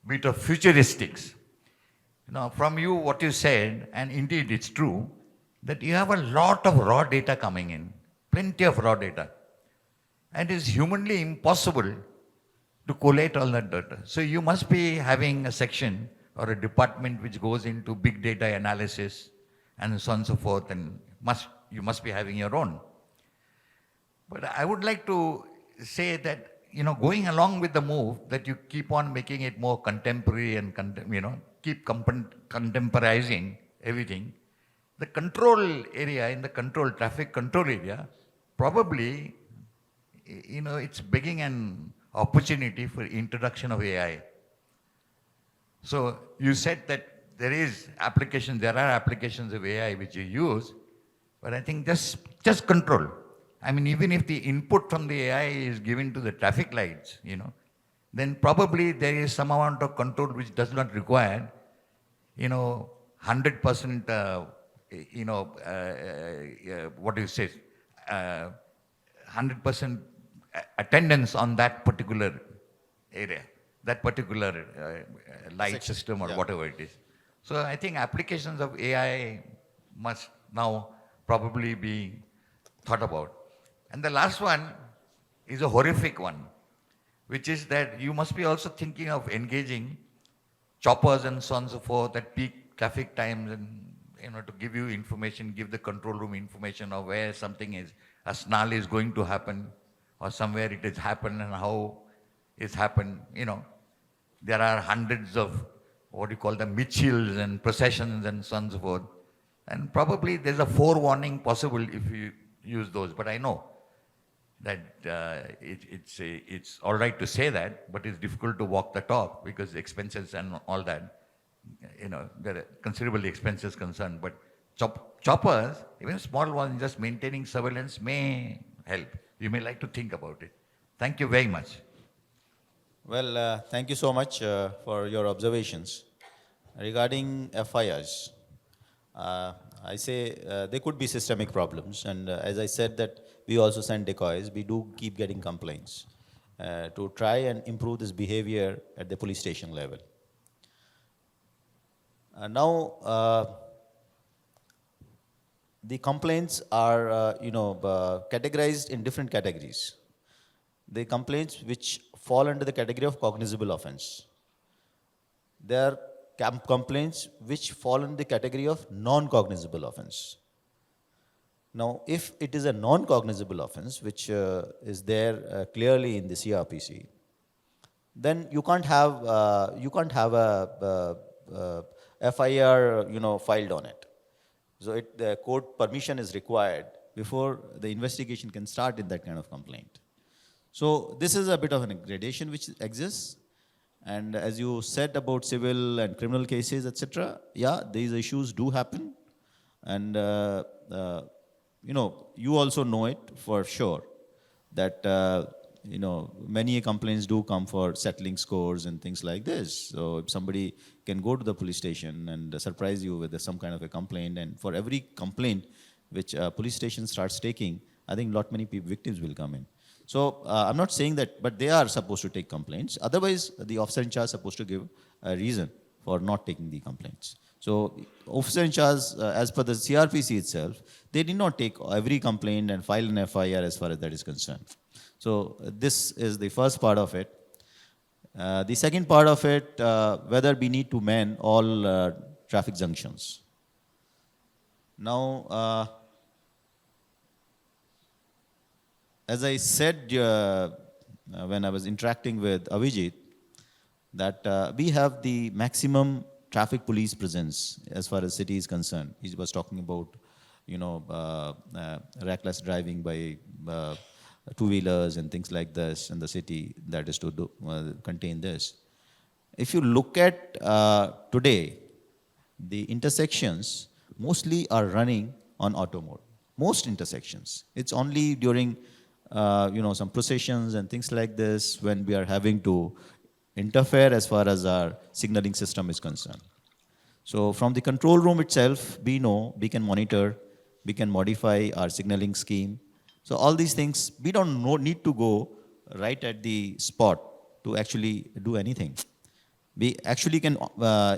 bit of futuristics. Now, from you, what you said, and indeed it's true, that you have a lot of raw data coming in, plenty of raw data. And it is humanly impossible to collate all that data. So you must be having a section or a department which goes into big data analysis and so on and so forth, and you must be having your own. But I would like to say that, you know, going along with the move, that you keep on making it more contemporary and, keep contemporizing everything. The control area, in the traffic control area, probably, you know, it's begging an opportunity for introduction of AI. So you said that there are applications of AI which you use, but I think just control. I mean, even if the input from the AI is given to the traffic lights, you know, then probably there is some amount of control which does not require, 100%, 100% attendance on that particular area, that particular light system or whatever it is. So I think applications of AI must now probably be thought about. And the last one is a horrific one, which is that you must be also thinking of engaging choppers and so on and so forth at peak traffic times, and to give you information, give the control room information of where something is, a snarl is going to happen, or somewhere it has happened and how it's happened. There are hundreds of Mitchells and processions and so on and so forth. And probably there's a forewarning possible if you use those. But I know that it's all right to say that, but it's difficult to walk the talk because expenses and all that, there are considerable expenses concerned. But choppers, even small ones, just maintaining surveillance may help. You may like to think about it. Thank you very much. Well, thank you so much for your observations. Regarding FIRs, I say there could be systemic problems, and as I said that we also send decoys, we do keep getting complaints to try and improve this behavior at the police station level. Now, the complaints are, categorized in different categories. The complaints which fall under the category of cognizable offense. There are complaints which fall in the category of non-cognizable offense. Now, if it is a non-cognizable offense, which is there clearly in the CRPC, then you can't have a FIR, filed on it. So the court permission is required before the investigation can start in that kind of complaint. So this is a bit of a gradation which exists. And as you said about civil and criminal cases, etc., yeah, these issues do happen. And, you also know it for sure that, many complaints do come for settling scores and things like this. So if somebody can go to the police station and surprise you with some kind of a complaint, and for every complaint which a police station starts taking, I think lot many victims will come in. So I'm not saying that, but they are supposed to take complaints. Otherwise, the officer in charge is supposed to give a reason for not taking the complaints. So officer in charge, as per the CRPC itself, they did not take every complaint and file an FIR as far as that is concerned. So this is the first part of it. The second part of it, whether we need to man all traffic junctions. Now, as I said when I was interacting with Avijit, that we have the maximum traffic police presence as far as city is concerned. He was talking about, reckless driving by two-wheelers and things like this in the city that is to contain this. If you look at today, the intersections mostly are running on auto mode. Most intersections. It's only during some processions and things like this when we are having to interfere as far as our signaling system is concerned. So from the control room itself, we know we can monitor, we can modify our signaling scheme. So all these things, we don't need to go right at the spot to actually do anything. We actually can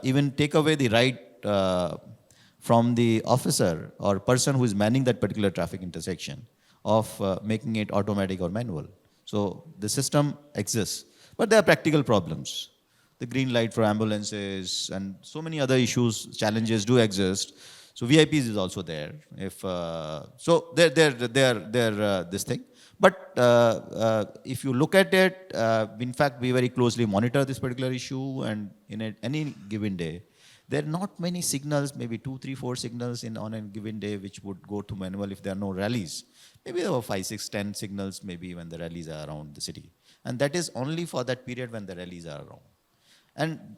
even take away the right from the officer or person who is manning that particular traffic intersection of making it automatic or manual. So the system exists, but there are practical problems. The green light for ambulances and so many other issues, challenges do exist. So VIPs is also there. So they're this thing. But if you look at it, in fact, we very closely monitor this particular issue, and in any given day, there are not many signals, maybe 2, 3, 4 signals on a given day which would go to manual if there are no rallies. Maybe there were 5, 6, 10 signals maybe when the rallies are around the city. And that is only for that period when the rallies are around. And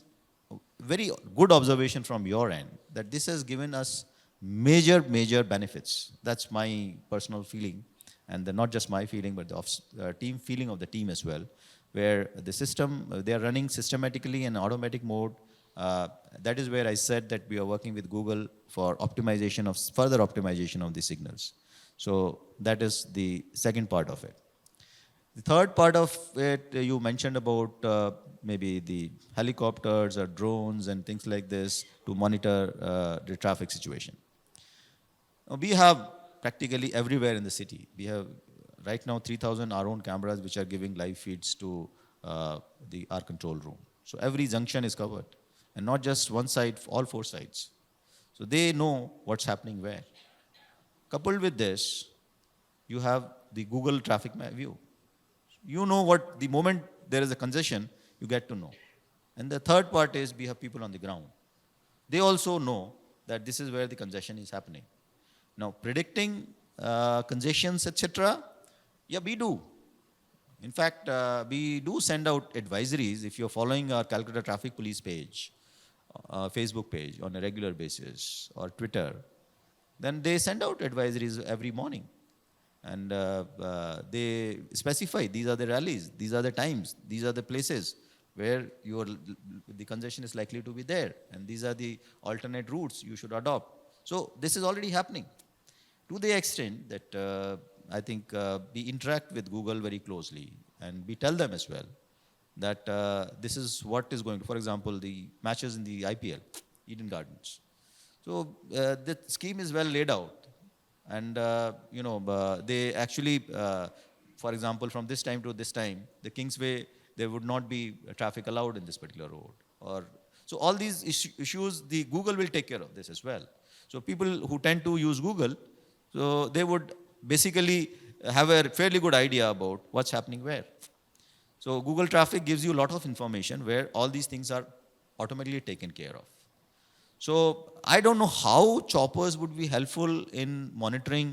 very good observation from your end that this has given us major benefits. That's my personal feeling, and not just my feeling, but the team feeling of the team as well, where the system, they are running systematically in automatic mode. That is where I said that we are working with Google for further optimization of the signals. So that is the second part of it. The third part of it, you mentioned about maybe the helicopters or drones and things like this to monitor the traffic situation. We have practically everywhere in the city. We have right now 3,000 our own cameras which are giving live feeds to our control room. So every junction is covered. And not just one side, all 4 sides. So they know what's happening where. Coupled with this, you have the Google traffic map view. You know what, the moment there is a congestion, you get to know. And the third part is we have people on the ground. They also know that this is where the congestion is happening. Now, predicting congestions, etc., yeah, we do. In fact, we do send out advisories. If you're following our Calcutta Traffic Police page, Facebook page on a regular basis, or Twitter, then they send out advisories every morning. And they specify, these are the rallies, these are the times, these are the places where the congestion is likely to be there, and these are the alternate routes you should adopt. So this is already happening. To the extent that I think we interact with Google very closely, and we tell them as well that this is what is going to, for example, the matches in the IPL, Eden Gardens. So the scheme is well laid out. And, they actually, for example, from this time to this time, the Kingsway there would not be traffic allowed in this particular road. Or so all these issues, the Google will take care of this as well. So people who tend to use Google, so they would basically have a fairly good idea about what's happening where. So Google traffic gives you a lot of information where all these things are automatically taken care of. So I don't know how choppers would be helpful in monitoring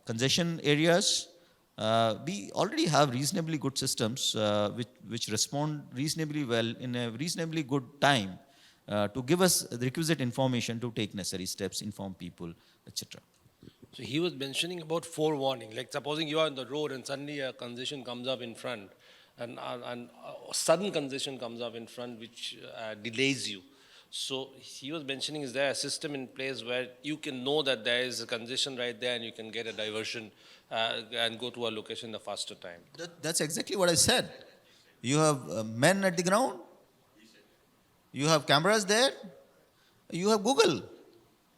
congestion areas. We already have reasonably good systems which respond reasonably well in a reasonably good time to give us the requisite information to take necessary steps, inform people, etc. So he was mentioning about forewarning. Like supposing you are on the road and suddenly a congestion comes up in front, and sudden congestion comes up in front which delays you. So he was mentioning, is there a system in place where you can know that there is a congestion right there and you can get a diversion and go to a location in a faster time? That's exactly what I said. You have men at the ground, you have cameras there, you have Google.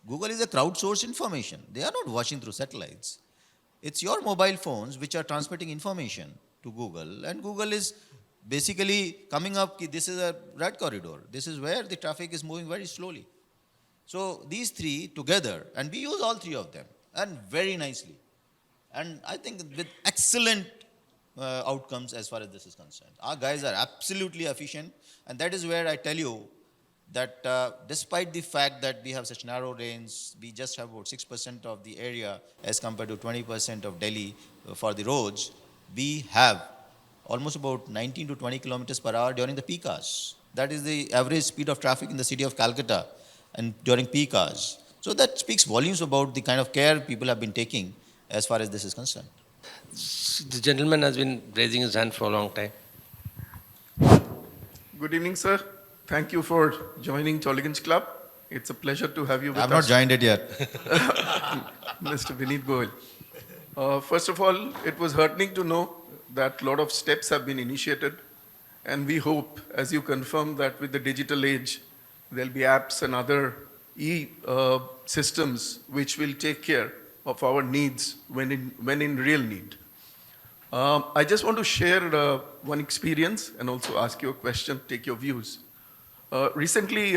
Google is a crowdsourced information. They are not watching through satellites. It's your mobile phones which are transmitting information to Google, and Google is basically coming up, this is a red corridor. This is where the traffic is moving very slowly. So these three together, and we use all three of them, and very nicely. And I think with excellent outcomes as far as this is concerned. Our guys are absolutely efficient, and that is where I tell you that despite the fact that we have such narrow lanes, we just have about 6% of the area as compared to 20% of Delhi for the roads, we have almost about 19 to 20 kilometers per hour during the peak hours. That is the average speed of traffic in the city of Calcutta and during peak hours. So that speaks volumes about the kind of care people have been taking as far as this is concerned. The gentleman has been raising his hand for a long time. Good evening, sir. Thank you for joining Choliganj Club. It's a pleasure to have you with us. I have not joined it yet. Mr. Vineet Goyal. First of all, it was heartening to know that a lot of steps have been initiated, and we hope, as you confirm, that with the digital age, there'll be apps and other systems which will take care of our needs when in real need. I just want to share one experience and also ask you a question, take your views. Recently,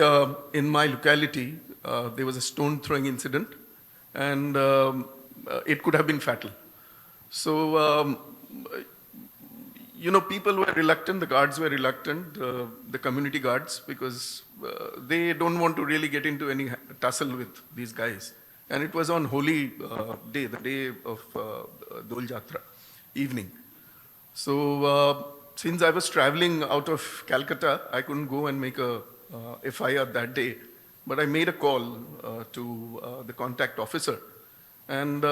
in my locality, there was a stone throwing incident, and it could have been fatal. So, people were reluctant, the guards were reluctant, the community guards, because they don't want to really get into any tussle with these guys. And it was on Holy Day, the day of Dol Jatra, evening. So, since I was traveling out of Calcutta, I couldn't go and make a FIR that day, but I made a call to the contact officer. And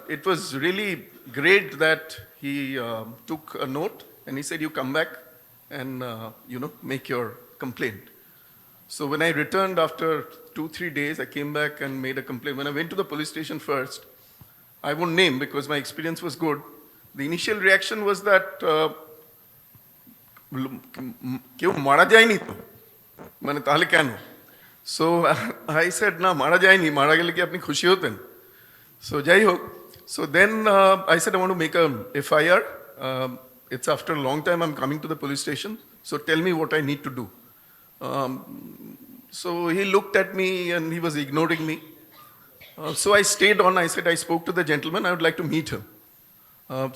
it was really great that he took a note and he said, you come back and, make your complaint. So when I returned after 2-3 days, I came back and made a complaint. When I went to the police station first, I won't name because my experience was good. The initial reaction was that, কেউ মারা যায়নি তো মানে তাহলে কেন so I said না মারা যায়নি মারা গেলে কি আপনি খুশি হতেন সো যাই হোক so then I said I want to make a FIR it's after a long time I'm coming to the police station so tell me what I need to do so he looked at me and he was ignoring me so I stayed on. I said I spoke to the gentleman, I would like to meet him.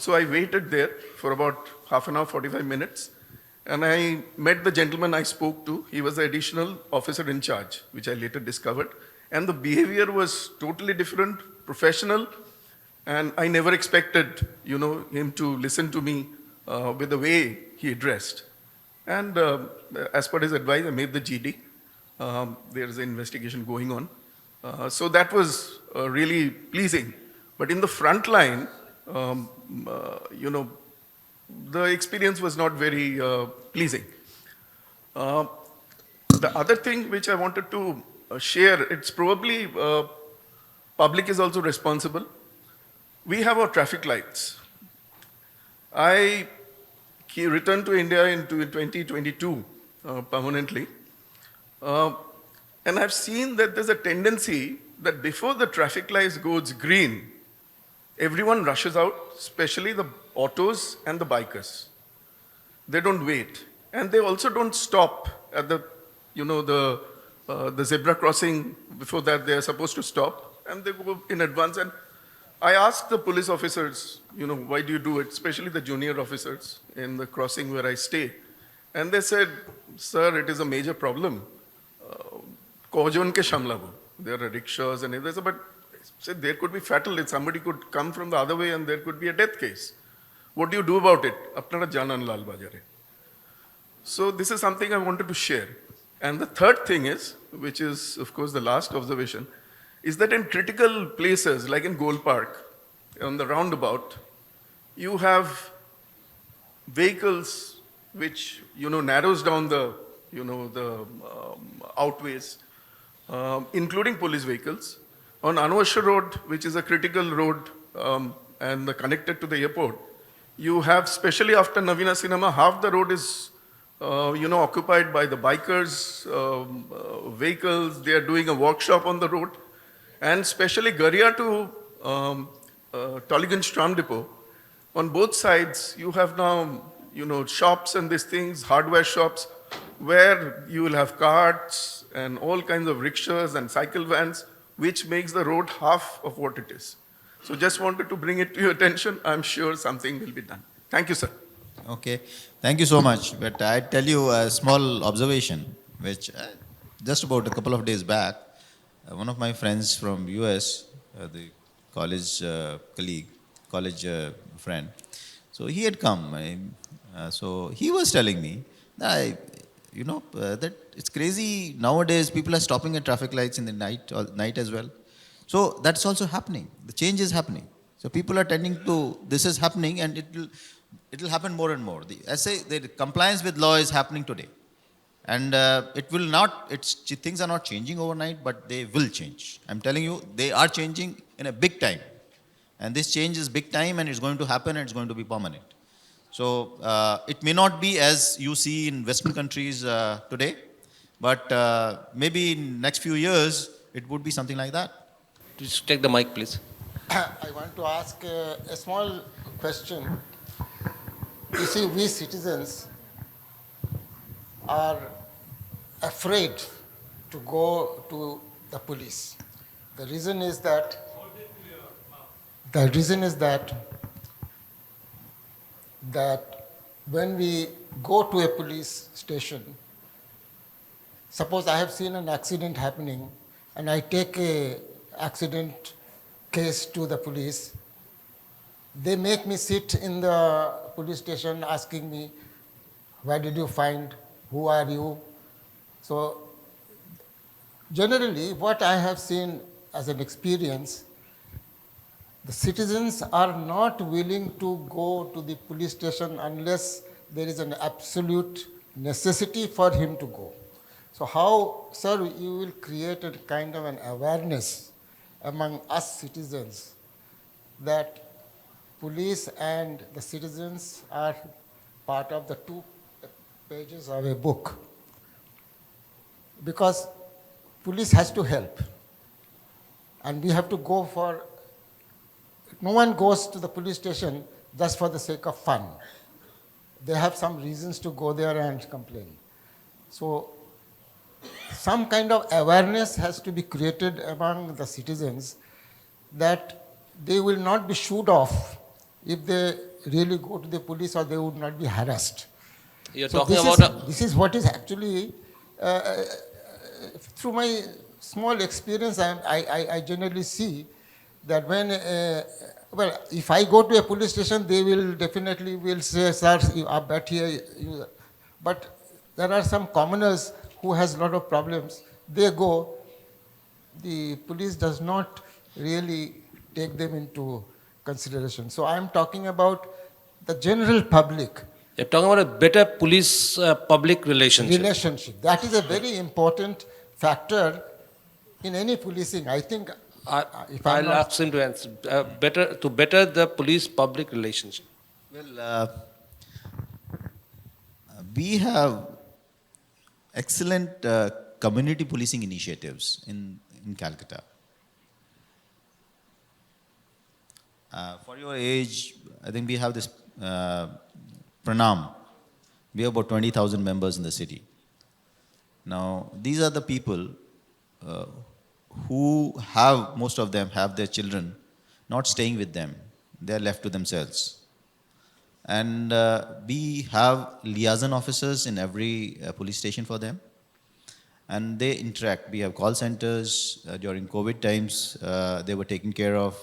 So I waited there for about half an hour, 45 minutes. And I met the gentleman I spoke to. He was the additional officer in charge, which I later discovered. And the behavior was totally different, professional. And I never expected, him to listen to me with the way he addressed. And as per his advice, I made the GD. There's an investigation going on. So that was really pleasing. But in the front line, the experience was not very pleasing. The other thing which I wanted to share, it's probably public is also responsible. We have our traffic lights. I returned to India in 2022 permanently. And I've seen that there's a tendency that before the traffic lights goes green, everyone rushes out, especially the autos and the bikers. They don't wait. And they also don't stop at the, the zebra crossing. Before that, they are supposed to stop, and they go in advance. And I asked the police officers, why do you do it, especially the junior officers in the crossing where I stay. And they said, sir, it is a major problem. Kojon ke shamlabo. There are rickshaws and everything, but said there could be fatal. Somebody could come from the other way and there could be a death case. What do you do about it? Apnara janan lal bajare. So this is something I wanted to share. And the third thing is, which is of course the last observation, is that in critical places like in Gold Park, on the roundabout, you have vehicles which narrows down the outways, including police vehicles. On Anwasha Road, which is a critical road and connected to the airport, you have, especially after Navina Cinema, half the road is occupied by the bikers, vehicles. They are doing a workshop on the road. And especially Garia to Tollygunge Tram Depot, on both sides, you have now, shops and these things, hardware shops, where you will have carts and all kinds of rickshaws and cycle vans, which makes the road half of what it is. So just wanted to bring it to your attention. I'm sure something will be done. Thank you, sir. Okay, thank you so much. But I tell you a small observation, which just about a couple of days back, one of my friends from US, the college colleague, college friend, so he had come. So he was telling me that, that it's crazy nowadays. People are stopping at traffic lights in the night as well. So that's also happening. The change is happening. So people are tending to, this is happening, and it will happen more and more. The compliance with law is happening today. And it will not, things are not changing overnight, but they will change. I'm telling you, they are changing in a big time. And this change is big time, and it's going to happen, and it's going to be permanent. So it may not be as you see in Western countries today, but maybe in next few years, it would be something like that. Just take the mic, please. I want to ask a small question. You see, we citizens are afraid to go to the police. The reason is that when we go to a police station, suppose I have seen an accident happening and I take a accident case to the police, they make me sit in the police station asking me, where did you find, who are you? So generally what I have seen as an experience, the citizens are not willing to go to the police station unless there is an absolute necessity for him to go. So how, sir, you will create a kind of an awareness among us citizens that police and the citizens are part of the 2 pages of a book? Because police has to help, and we have to go for, no one goes to the police station just for the sake of fun. They have some reasons to go there and complain. So some kind of awareness has to be created among the citizens that they will not be shooed off if they really go to the police, or they would not be harassed. You're So talking this about this is what is actually, through my small experience, I generally see that when, well, if I go to a police station, they will definitely will say, sir, you are back here. But there are some commoners who has a lot of problems. They go, the police does not really take them into consideration. So I'm talking about the general public. you're talking about a better police public relationship. That is a very important factor in any policing. I think, if I'm I'll not, ask him to answer. Better the police public relationship. Well, we have excellent community policing initiatives in Calcutta. For your age, I think we have this Pranam. We have about 20,000 members in the city. Now, these are the people uh, who have, most of them have their children not staying with them. They are left to themselves. And we have liaison officers in every police station for them. And they interact. We have call centers. During COVID times, they were taken care of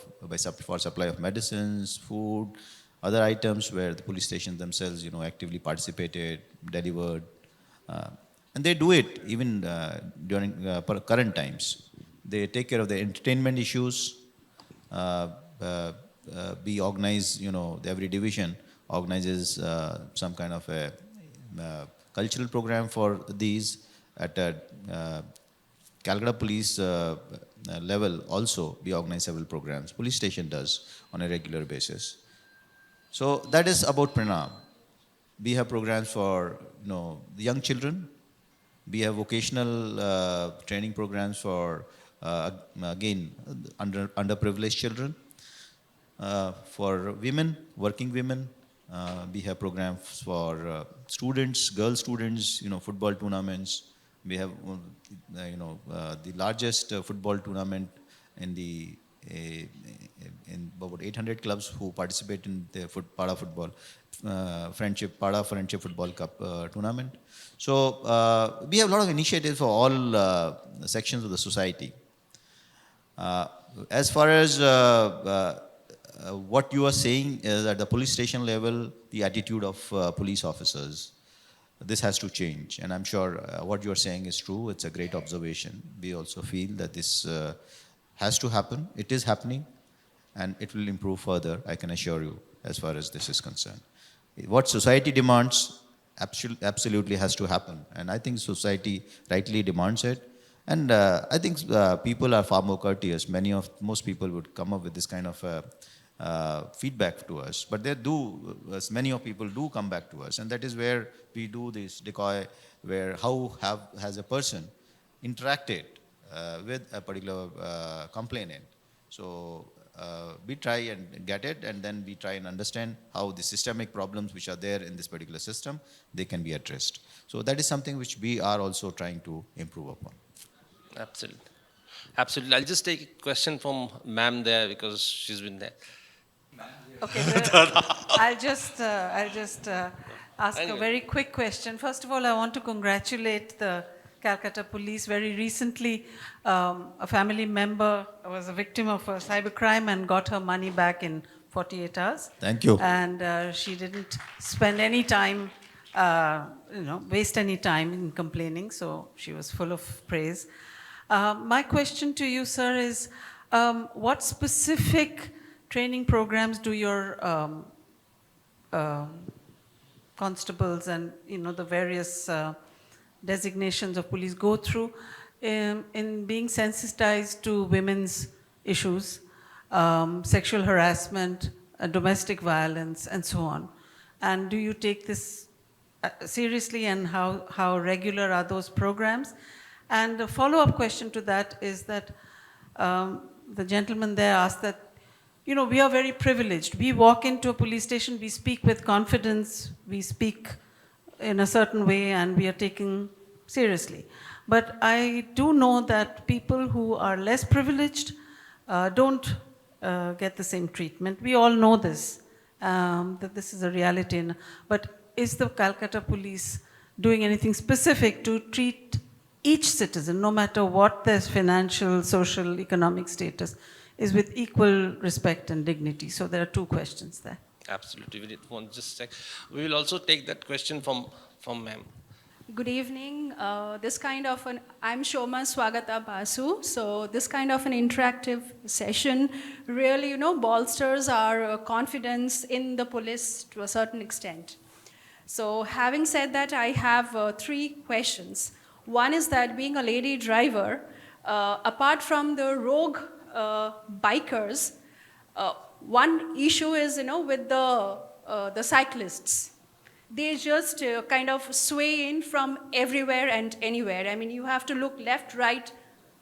for supply of medicines, food, other items where the police stations themselves, actively participated, delivered. And they do it even during current times. They take care of the entertainment issues. We organize, every division organizes some kind of a cultural program for these. At a Calcutta police level also, we organize several programs. Police station does on a regular basis. So that is about Pranam. We have programs for the young children. We have vocational training programs for again underprivileged children. For women, working women, we have programs for students, girl students, football tournaments. We have, the largest football tournament in in about 800 clubs who participate in the Pada football, Pada Friendship Football Cup tournament. So we have a lot of initiatives for all sections of the society. As far as what you are saying is at the police station level, the attitude of police officers, this has to change. And I'm sure what you're saying is true. It's a great observation. We also feel that this has to happen. It is happening, and it will improve further, I can assure you, as far as this is concerned. What society demands absolutely has to happen. And I think society rightly demands it. And I think people are far more courteous. Most people would come up with this kind of feedback to us, but many of people do come back to us, and that is where we do this decoy, where has a person interacted with a particular complainant. So we try and get it, and then we try and understand how the systemic problems which are there in this particular system, they can be addressed. So that is something which we are also trying to improve upon. Absolutely. Absolutely. I'll just take a question from ma'am there because she's been there. Okay, I'll just ask a very quick question. First of all, I want to congratulate the Calcutta Police. Very recently, a family member was a victim of a cybercrime and got her money back in 48 hours. Thank you. And she didn't spend any time, waste any time in complaining, so she was full of praise. My question to you, sir, is what specific training programs do your constables and the various designations of police go through in being sensitized to women's issues, sexual harassment, domestic violence, and so on? And do you take this seriously, and how regular are those programs? And a follow-up question to that is that the gentleman there asked that, we are very privileged. We walk into a police station, we speak with confidence, we speak in a certain way, and we are taken seriously. But I do know that people who are less privileged don't get the same treatment. We all know this, that this is a reality. But is the Calcutta Police doing anything specific to treat each citizen, no matter what their financial, social, economic status, is with equal respect and dignity? So there are two questions there. Absolutely. We need one just sec. We will also take that question from ma'am. Good evening. This kind of I'm Shoma Swagata Basu. So this kind of an interactive session really, bolsters our confidence in the police to a certain extent. So having said that, I have 3 questions. One is that being a lady driver, apart from the rogue bikers, one issue is, with the cyclists. They just kind of sway in from everywhere and anywhere. I mean, you have to look left, right,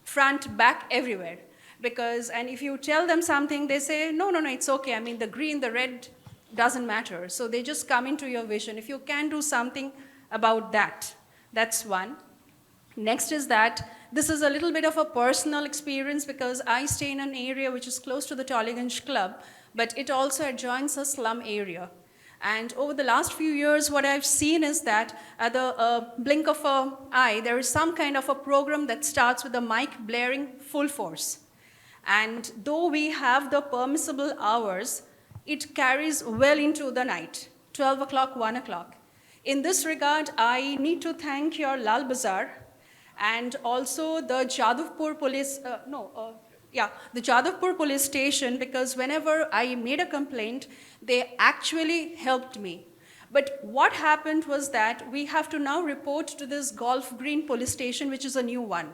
front, back, everywhere. Because, and if you tell them something, they say, no, it's okay. I mean, the green, the red doesn't matter. So they just come into your vision. If you can do something about that, that's one. Next is that this is a little bit of a personal experience because I stay in an area which is close to the Tollygunge Club, but it also adjoins a slum area. And over the last few years, what I've seen is that at the blink of an eye, there is some kind of a program that starts with the mic blaring full force. And though we have the permissible hours, it carries well into the night, 12 o'clock, 1 o'clock. In this regard, I need to thank your Lal Bazaar and also the Jadavpur police, the Jadavpur police station, because whenever I made a complaint, they actually helped me. But what happened was that we have to now report to this Golf Green police station, which is a new one.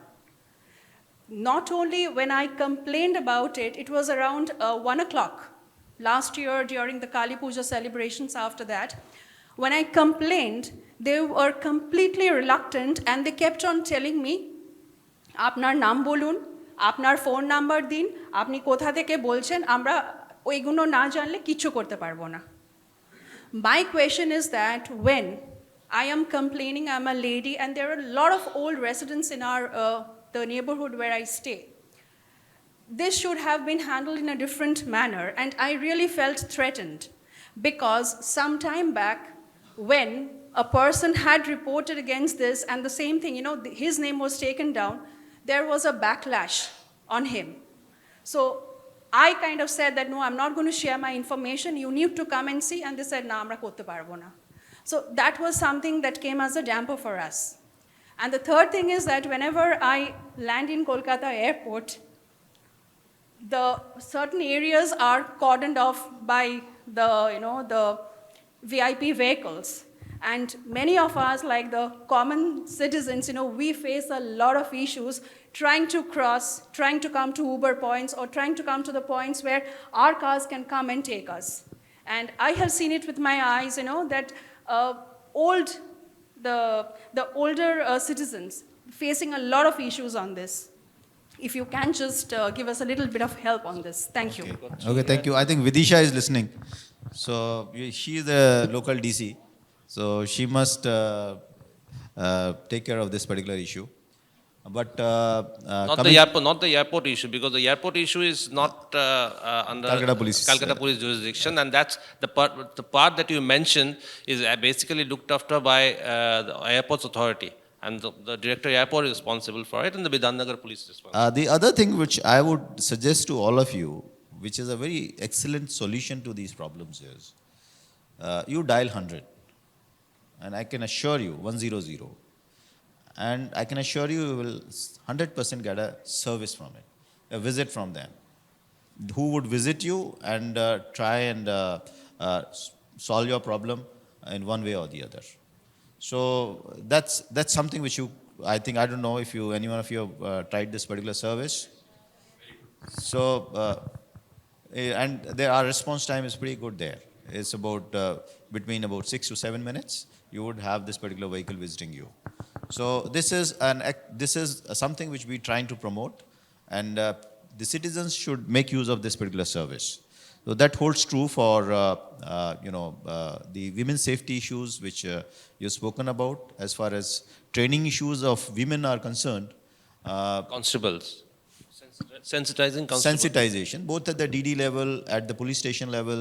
Not only when I complained about it, it was around 1 o'clock last year during the Kali Puja celebrations after that. When I complained, they were completely reluctant and they kept on telling me, আপনার নাম বলুন, আপনার phone number দিন, আপনি কোথা থেকে বলছেন, আমরা ওইগুলো না জানলে কিছু করতে পারবো না। My question is that when I am complaining, I'm a lady, and there are a lot of old residents in the neighborhood where I stay. This should have been handled in a different manner, and I really felt threatened because some time back, when a person had reported against this and the same thing, his name was taken down, there was a backlash on him. So I kind of said that, no, I'm not going to share my information. You need to come and see. And they said, na, amra korte parbo na. So that was something that came as a damper for us. And the third thing is that whenever I land in Kolkata airport, the certain areas are cordoned off by the VIP vehicles. And many of us, like the common citizens, we face a lot of issues trying to cross, trying to come to Uber points, or trying to come to the points where our cars can come and take us. And I have seen it with my eyes, that the older citizens facing a lot of issues on this. If you can just give us a little bit of help on this. Thank you. Okay, thank you. I think Vidisha is listening. So she is the local DC. So she must take care of this particular issue. But Not the airport issue, because the airport issue is not under Kolkata Police jurisdiction, and that's the part that you mentioned is basically looked after by the airports authority, and the director airport is responsible for it, and the Bidhannagar police is responsible. The other thing which I would suggest to all of you, which is a very excellent solution to these problems, is you dial 100, and I can assure you 100. And I can assure you, you will 100% get a service from it, a visit from them, who would visit you and try and solve your problem in one way or the other. So that's something which I don't know if anyone of you have tried this particular service. So, and our response time is pretty good there. It's between 6 to 7 minutes. You would have this particular vehicle visiting you. So this is something which we're trying to promote, and the citizens should make use of this particular service. So that holds true for the women's safety issues which you've spoken about. As far as training issues of women are concerned, Constables. Sensitization, both at the DD level, at the police station level.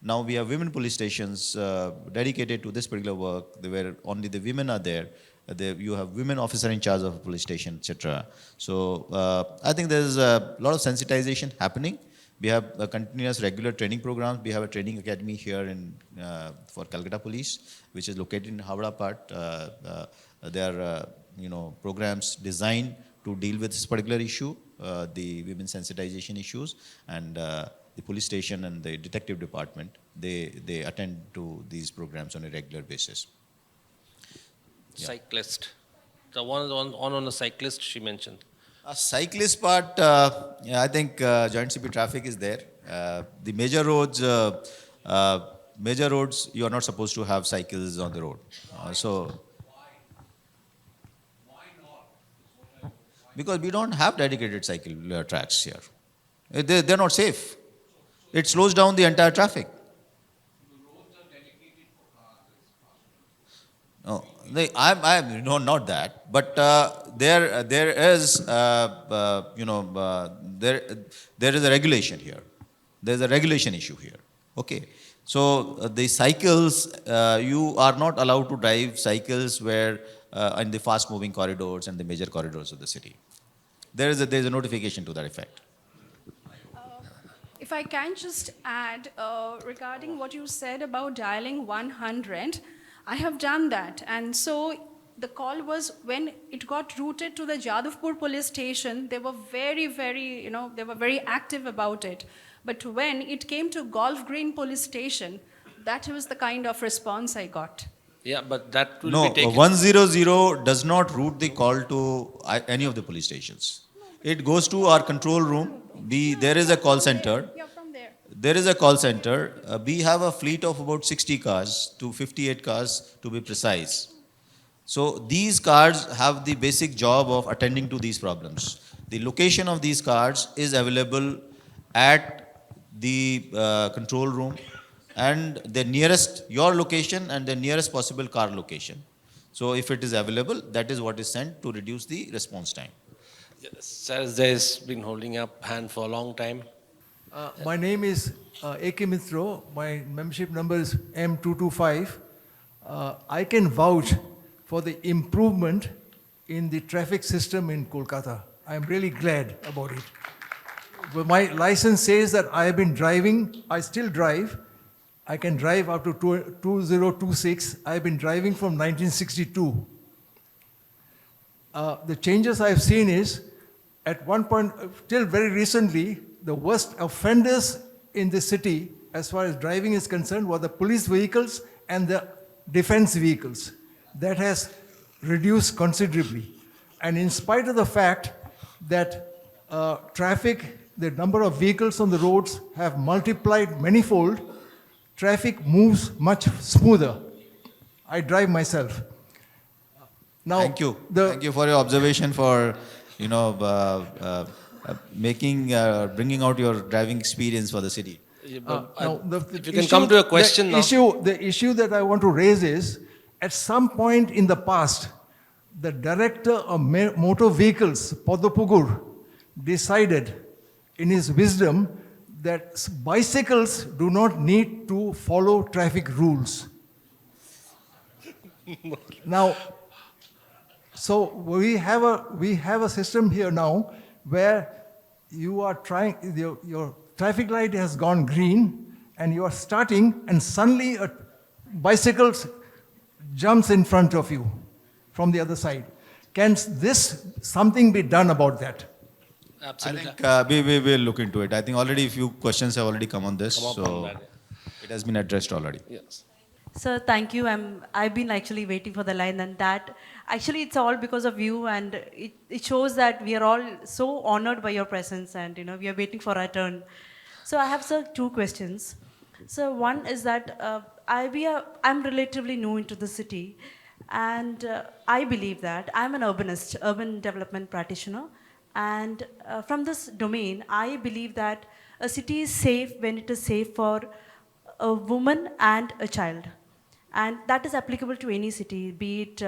Now we have women police stations dedicated to this particular work, where only the women are there. You have women officer in charge of a police station, etc. So I think there's a lot of sensitization happening. We have a continuous regular training programs. We have a training academy here for Kolkata Police, which is located in Howrah part. There are programs designed to deal with this particular issue, the women sensitization issues, and the police station and the detective department, they attend to these programs on a regular basis. Yeah. Cyclist. The one on the cyclist she mentioned. A cyclist part, I think Joint CP traffic is there. The major roads, you are not supposed to have cycles on the road. Why not? Because we don't have dedicated cycle tracks here. They're not safe. It slows down the entire traffic. No, no, not that. But there is, there is a regulation here. There's a regulation issue here. Okay. So the cycles, you are not allowed to drive cycles where in the fast-moving corridors and the major corridors of the city. There is a notification to that effect. If I can just add regarding what you said about dialing 100, I have done that. And so the call was when it got routed to the Jadavpur police station, they were very, they were very active about it. But when it came to Golf Green police station, that was the kind of response I got. Yeah, but that will No, be taken. 100 does not route the call to any of the police stations. It goes to our control room. There is a call center. Yeah, from there. There is a call center. We have a fleet of about 60 cars to 58 cars to be precise. So these cars have the basic job of attending to these problems. The location of these cars is available at the control room and the nearest, your location and the nearest possible car location. So if it is available, that is what is sent to reduce the response time. Saturday has been holding up hand for a long time. My name is A.K. Mitro. My membership number is M225. I can vouch for the improvement in the traffic system in Kolkata. I'm really glad about it. Well, my license says that I have been driving, I still drive. I can drive up to 2026. I've been driving from 1962. The changes I've seen is, at one point, till very recently, the worst offenders in the city, as far as driving is concerned, were the police vehicles and the defense vehicles. That has reduced considerably. And in spite of the fact that traffic, the number of vehicles on the roads have multiplied manifold, traffic moves much smoother. I drive myself. Now, Thank you. Thank you for your observation, for bringing out your driving experience for the city. Now, if you can come to a question now. The issue that I want to raise is, at some point in the past, the director of motor vehicles, Podopugur, decided in his wisdom that bicycles do not need to follow traffic rules. Now, so we have a system here now where you are trying, your traffic light has gone green and you are starting and suddenly a bicycle jumps in front of you from the other side. Can something be done about that? Absolutely. I think we will look into it. I think already a few questions have already come on this, Come up on so that, it has been addressed already. Yes. Sir, thank you. I've been actually waiting for the line, and that actually it's all because of you, and it shows that we are all so honored by your presence, and we are waiting for our turn. So I have, sir, two questions. So one is that I'm relatively new into the city, and I believe that I'm an urbanist, urban development practitioner, and from this domain, I believe that a city is safe when it is safe for a woman and a child. And that is applicable to any city, be it,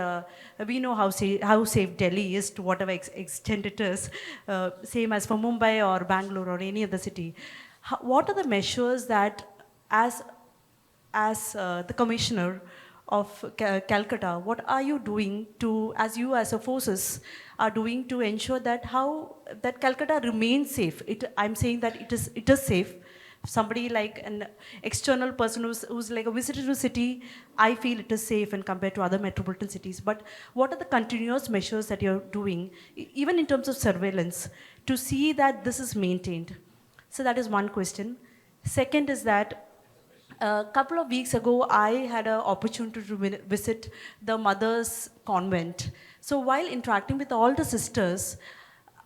we know how safe Delhi is to whatever extent it is, same as for Mumbai or Bangalore or any other city. What are the measures that, as the commissioner of Calcutta, what are you doing to, as you as a forces are doing to ensure that that Calcutta remains safe? I'm saying that it is safe. Somebody like an external person who's like a visitor to the city, I feel it is safe and compared to other metropolitan cities. But what are the continuous measures that you're doing, even in terms of surveillance, to see that this is maintained? So that is one question. Second is that a couple of weeks ago, I had an opportunity to visit the Mothers Convent. So while interacting with all the sisters,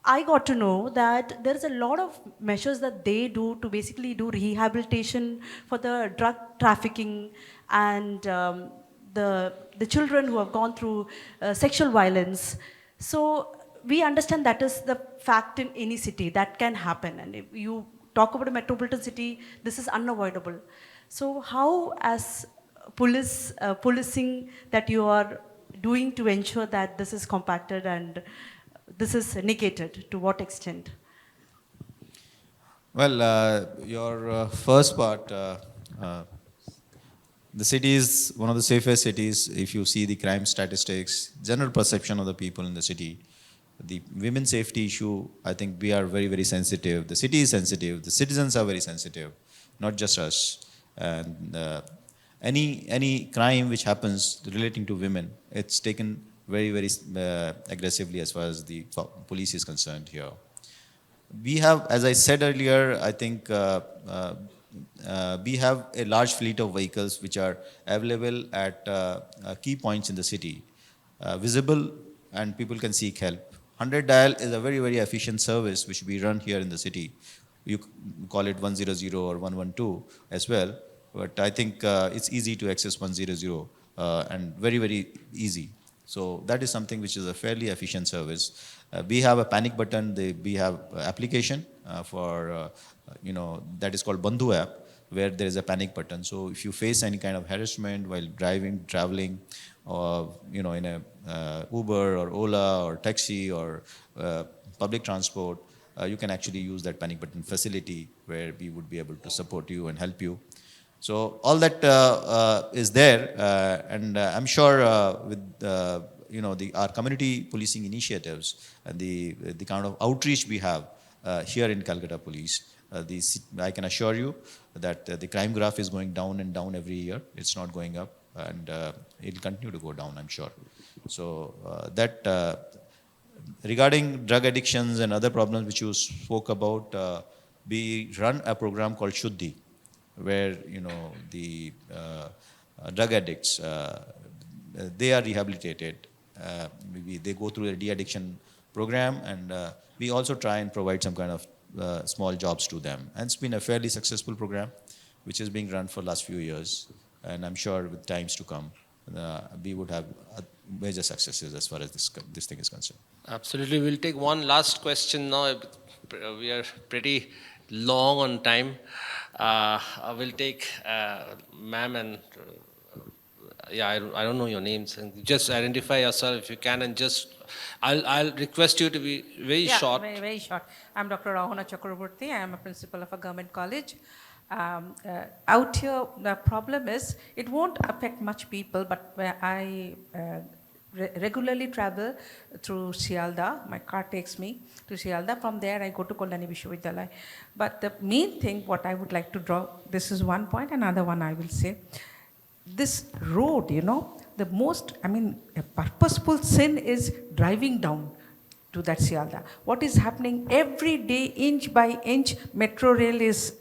I got to know that there is a lot of measures that they do to basically do rehabilitation for the drug trafficking and the children who have gone through sexual violence. So we understand that is the fact in any city, that can happen. And if you talk about a metropolitan city, this is unavoidable. So how, as policing that you are doing to ensure that this is compacted and this is negated, to what extent? Well, your first part, the city is one of the safest cities. If you see the crime statistics, general perception of the people in the city, the women's safety issue, I think we are very, very sensitive. The city is sensitive. The citizens are very sensitive, not just us. And any crime which happens relating to women, it's taken very, very aggressively as far as the police is concerned here. We have, as I said earlier, I think we have a large fleet of vehicles which are available at key points in the city, visible, and people can seek help. 100 dial is a very, very efficient service which we run here in the city. You call it 100 or 112 as well, but I think it's easy to access 100 and very, very easy. So that is something which is a fairly efficient service. We have a panic button. We have application for, that is called Bandhu app, where there is a panic button. So if you face any kind of harassment while driving, traveling, or in a Uber or Ola or taxi or public transport, you can actually use that panic button facility where we would be able to support you and help you. So all that is there, and I'm sure with our community policing initiatives and the kind of outreach we have here in Kolkata Police, I can assure you that the crime graph is going down and down every year. It's not going up, and it will continue to go down, I'm sure. So regarding drug addictions and other problems which you spoke about, we run a program called Shuddhi, where the drug addicts, they are rehabilitated. They go through a de-addiction program, and we also try and provide some kind of small jobs to them. And it's been a fairly successful program, which is being run for the last few years. And I'm sure with times to come, we would have major successes as far as this thing is concerned. Absolutely. We'll take one last question now. We are pretty long on time. I will take ma'am and I don't know your names. And just identify yourself if you can, and just I'll request you to be very short. Very, very short. I'm Dr. Rahona Chakraborty. I am a principal of a government college. Out here, the problem is it won't affect much people, but where I regularly travel through Sialda. My car takes me to Sialda. From there, I go to Kollani Vishwavidyalaya. But the main thing, what I would like to draw, this is one point, another one I will say. This road, the most, a purposeful sin is driving down to that Sialda. What is happening every day, inch by inch, Metro Rail is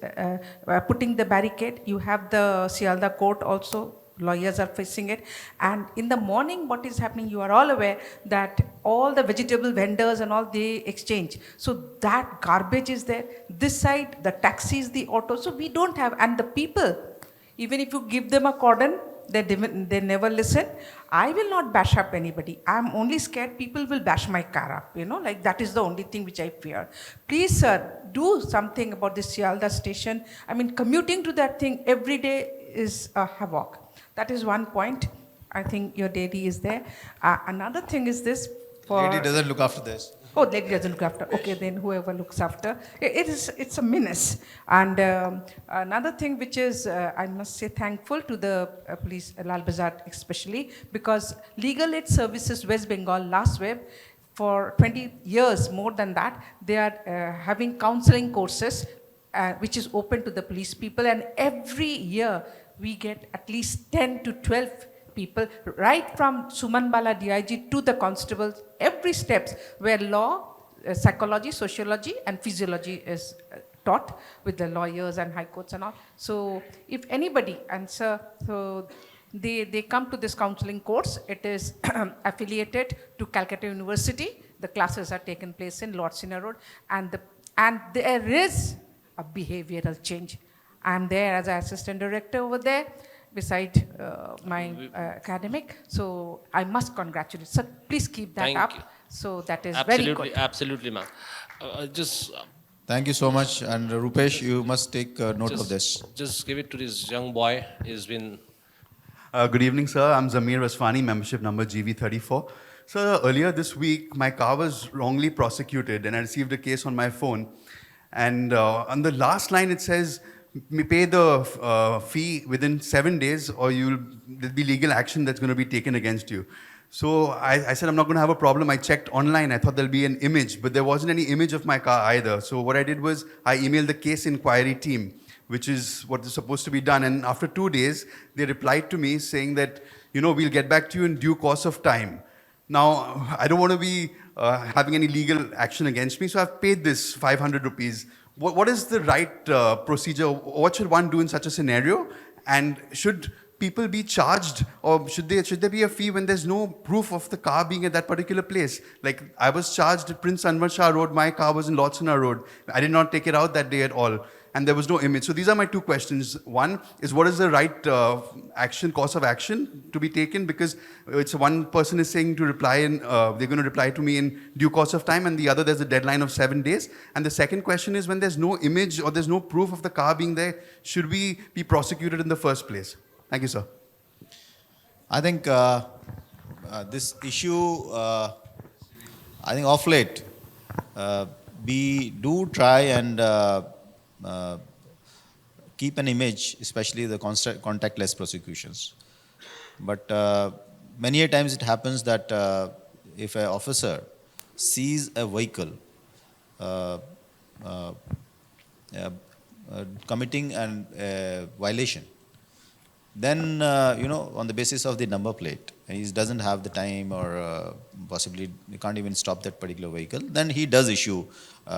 putting the barricade. You have the Sialda court also. Lawyers are facing it. And in the morning, what is happening, you are all aware that all the vegetable vendors and all, they exchange. So that garbage is there. This side, the taxis, the autos. So we don't have, and the people, even if you give them a cordon, they never listen. I will not bash up anybody. I'm only scared people will bash my car up, like that is the only thing which I fear. Please, sir, do something about this Sialda station. Commuting to that thing every day is a havoc. That is one point. I think your lady is there. Another thing is this. Lady doesn't look after this. Oh, lady doesn't look after. Okay, then whoever looks after. It's a menace. And another thing which is, I must say, thankful to the police, Lal Bazar especially, because Legal Aid Services West Bengal, last web, for 20 years, more than that, they are having counseling courses, which is open to the police people. And every year, we get at least 10 to 12 people, right from Suman Bala DIG to the constables, every steps where law, psychology, sociology, and physiology is taught with the lawyers and high courts and all. So if anybody, and sir, so they come to this counseling course. It is affiliated to Calcutta University. The classes are taken place in Lord Sina Road, and there is a behavioral change. I'm there as an assistant director over there, beside my academic. So I must congratulate. So please keep that up. So that is very good. Absolutely, ma'am. Just Thank you so much. And Rupesh, you must take note of this. Just give it to this young boy. He's been. Good evening, sir. I'm Zamir Raswani, membership number GV34. Sir, earlier this week, my car was wrongly prosecuted and I received a case on my phone. And on the last line, it says, pay the fee within 7 days or there'll be legal action that's going to be taken against you. So I said, I'm not going to have a problem. I checked online. I thought there'll be an image, but there wasn't any image of my car either. So what I did was I emailed the case inquiry team, which is what is supposed to be done. And after 2 days, they replied to me saying that, we'll get back to you in due course of time. Now, I don't want to be having any legal action against me, so I've paid this 500 rupees. What is the right procedure? What should one do in such a scenario? And should people be charged, or should there be a fee when there's no proof of the car being at that particular place? Like, I was charged at Prince Anwar Shah Road, my car was in Lord Sinha Road. I did not take it out that day at all, and there was no image. So these are my two questions. One is, what is the right course of action to be taken? Because it's one person is saying to reply, and they're going to reply to me in due course of time, and the other, there's a deadline of 7 days. And the second question is, when there's no image or there's no proof of the car being there, should we be prosecuted in the first place? Thank you, sir. I think this issue, I think off late, we do try and keep an image, especially the contactless prosecutions. But many a times it happens that if an officer sees a vehicle committing a violation, then, on the basis of the number plate, he doesn't have the time or possibly he can't even stop that particular vehicle, then he does issue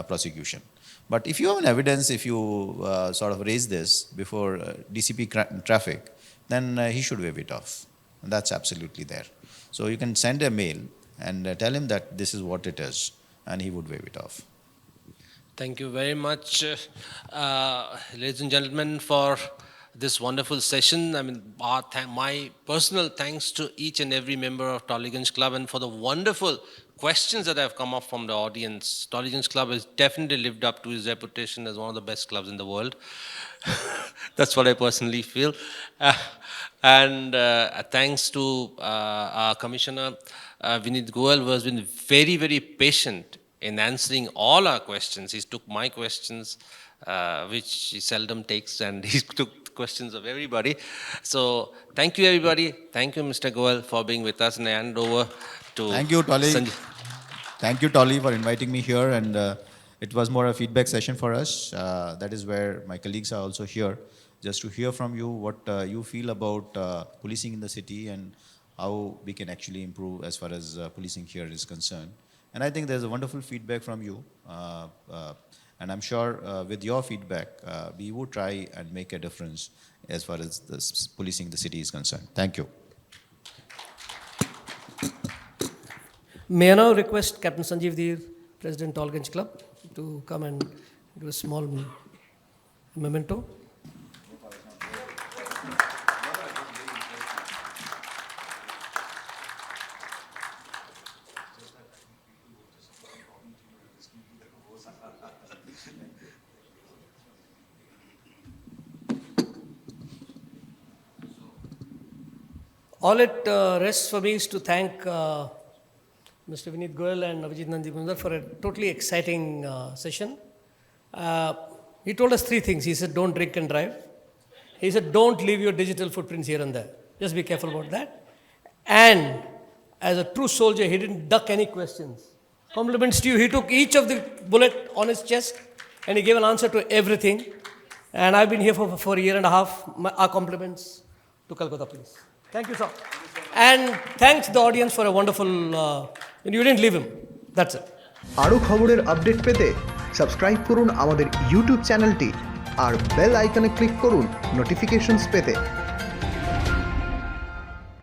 prosecution. But if you have an evidence, if you sort of raise this before DCP traffic, then he should waive it off. And that's absolutely there. So you can send a mail and tell him that this is what it is, and he would waive it off. Thank you very much, ladies and gentlemen, for this wonderful session. I mean, my personal thanks to each and every member of Tollygunge Club and for the wonderful questions that have come up from the audience. Tollygunge Club has definitely lived up to its reputation as one of the best clubs in the world. That's what I personally feel. And thanks to our Commissioner, Vinit Goel, who has been very, very patient in answering all our questions. He took my questions, which he seldom takes, and he took questions of everybody. So thank you, everybody. Thank you, Mr. Goel, for being with us, and I hand over to Thank you, Tolly. Sanjay. Thank you, Tolly, for inviting me here, and it was more a feedback session for us. That is where my colleagues are also here, just to hear from you what you feel about policing in the city and how we can actually improve as far as policing here is concerned. And I think there's a wonderful feedback from you. And I'm sure with your feedback, we would try and make a difference as far as this policing the city is concerned. Thank you. May I now request Captain Sanjeev Dheer, President Tollygunge Club, to come and give a small memento. All it rests for me is to thank Mr. Vinit Goel and Abhijit Nandimundar for a totally exciting session. He told us three things. He said, don't drink and drive. He said, don't leave your digital footprints here and there. Just be careful about that. And as a true soldier, he didn't duck any questions. Compliments to you. He took each of the bullet on his chest and he gave an answer to everything. And I've been here for a year and a half. Our compliments to Kolkata Police. Thank you, sir. And thanks the audience for a wonderful, you didn't leave him. That's it. আরো খবরের update পেতে subscribe করুন আমাদের YouTube চ্যানেলটি আর bell আইকনে click করুন notifications পেতে।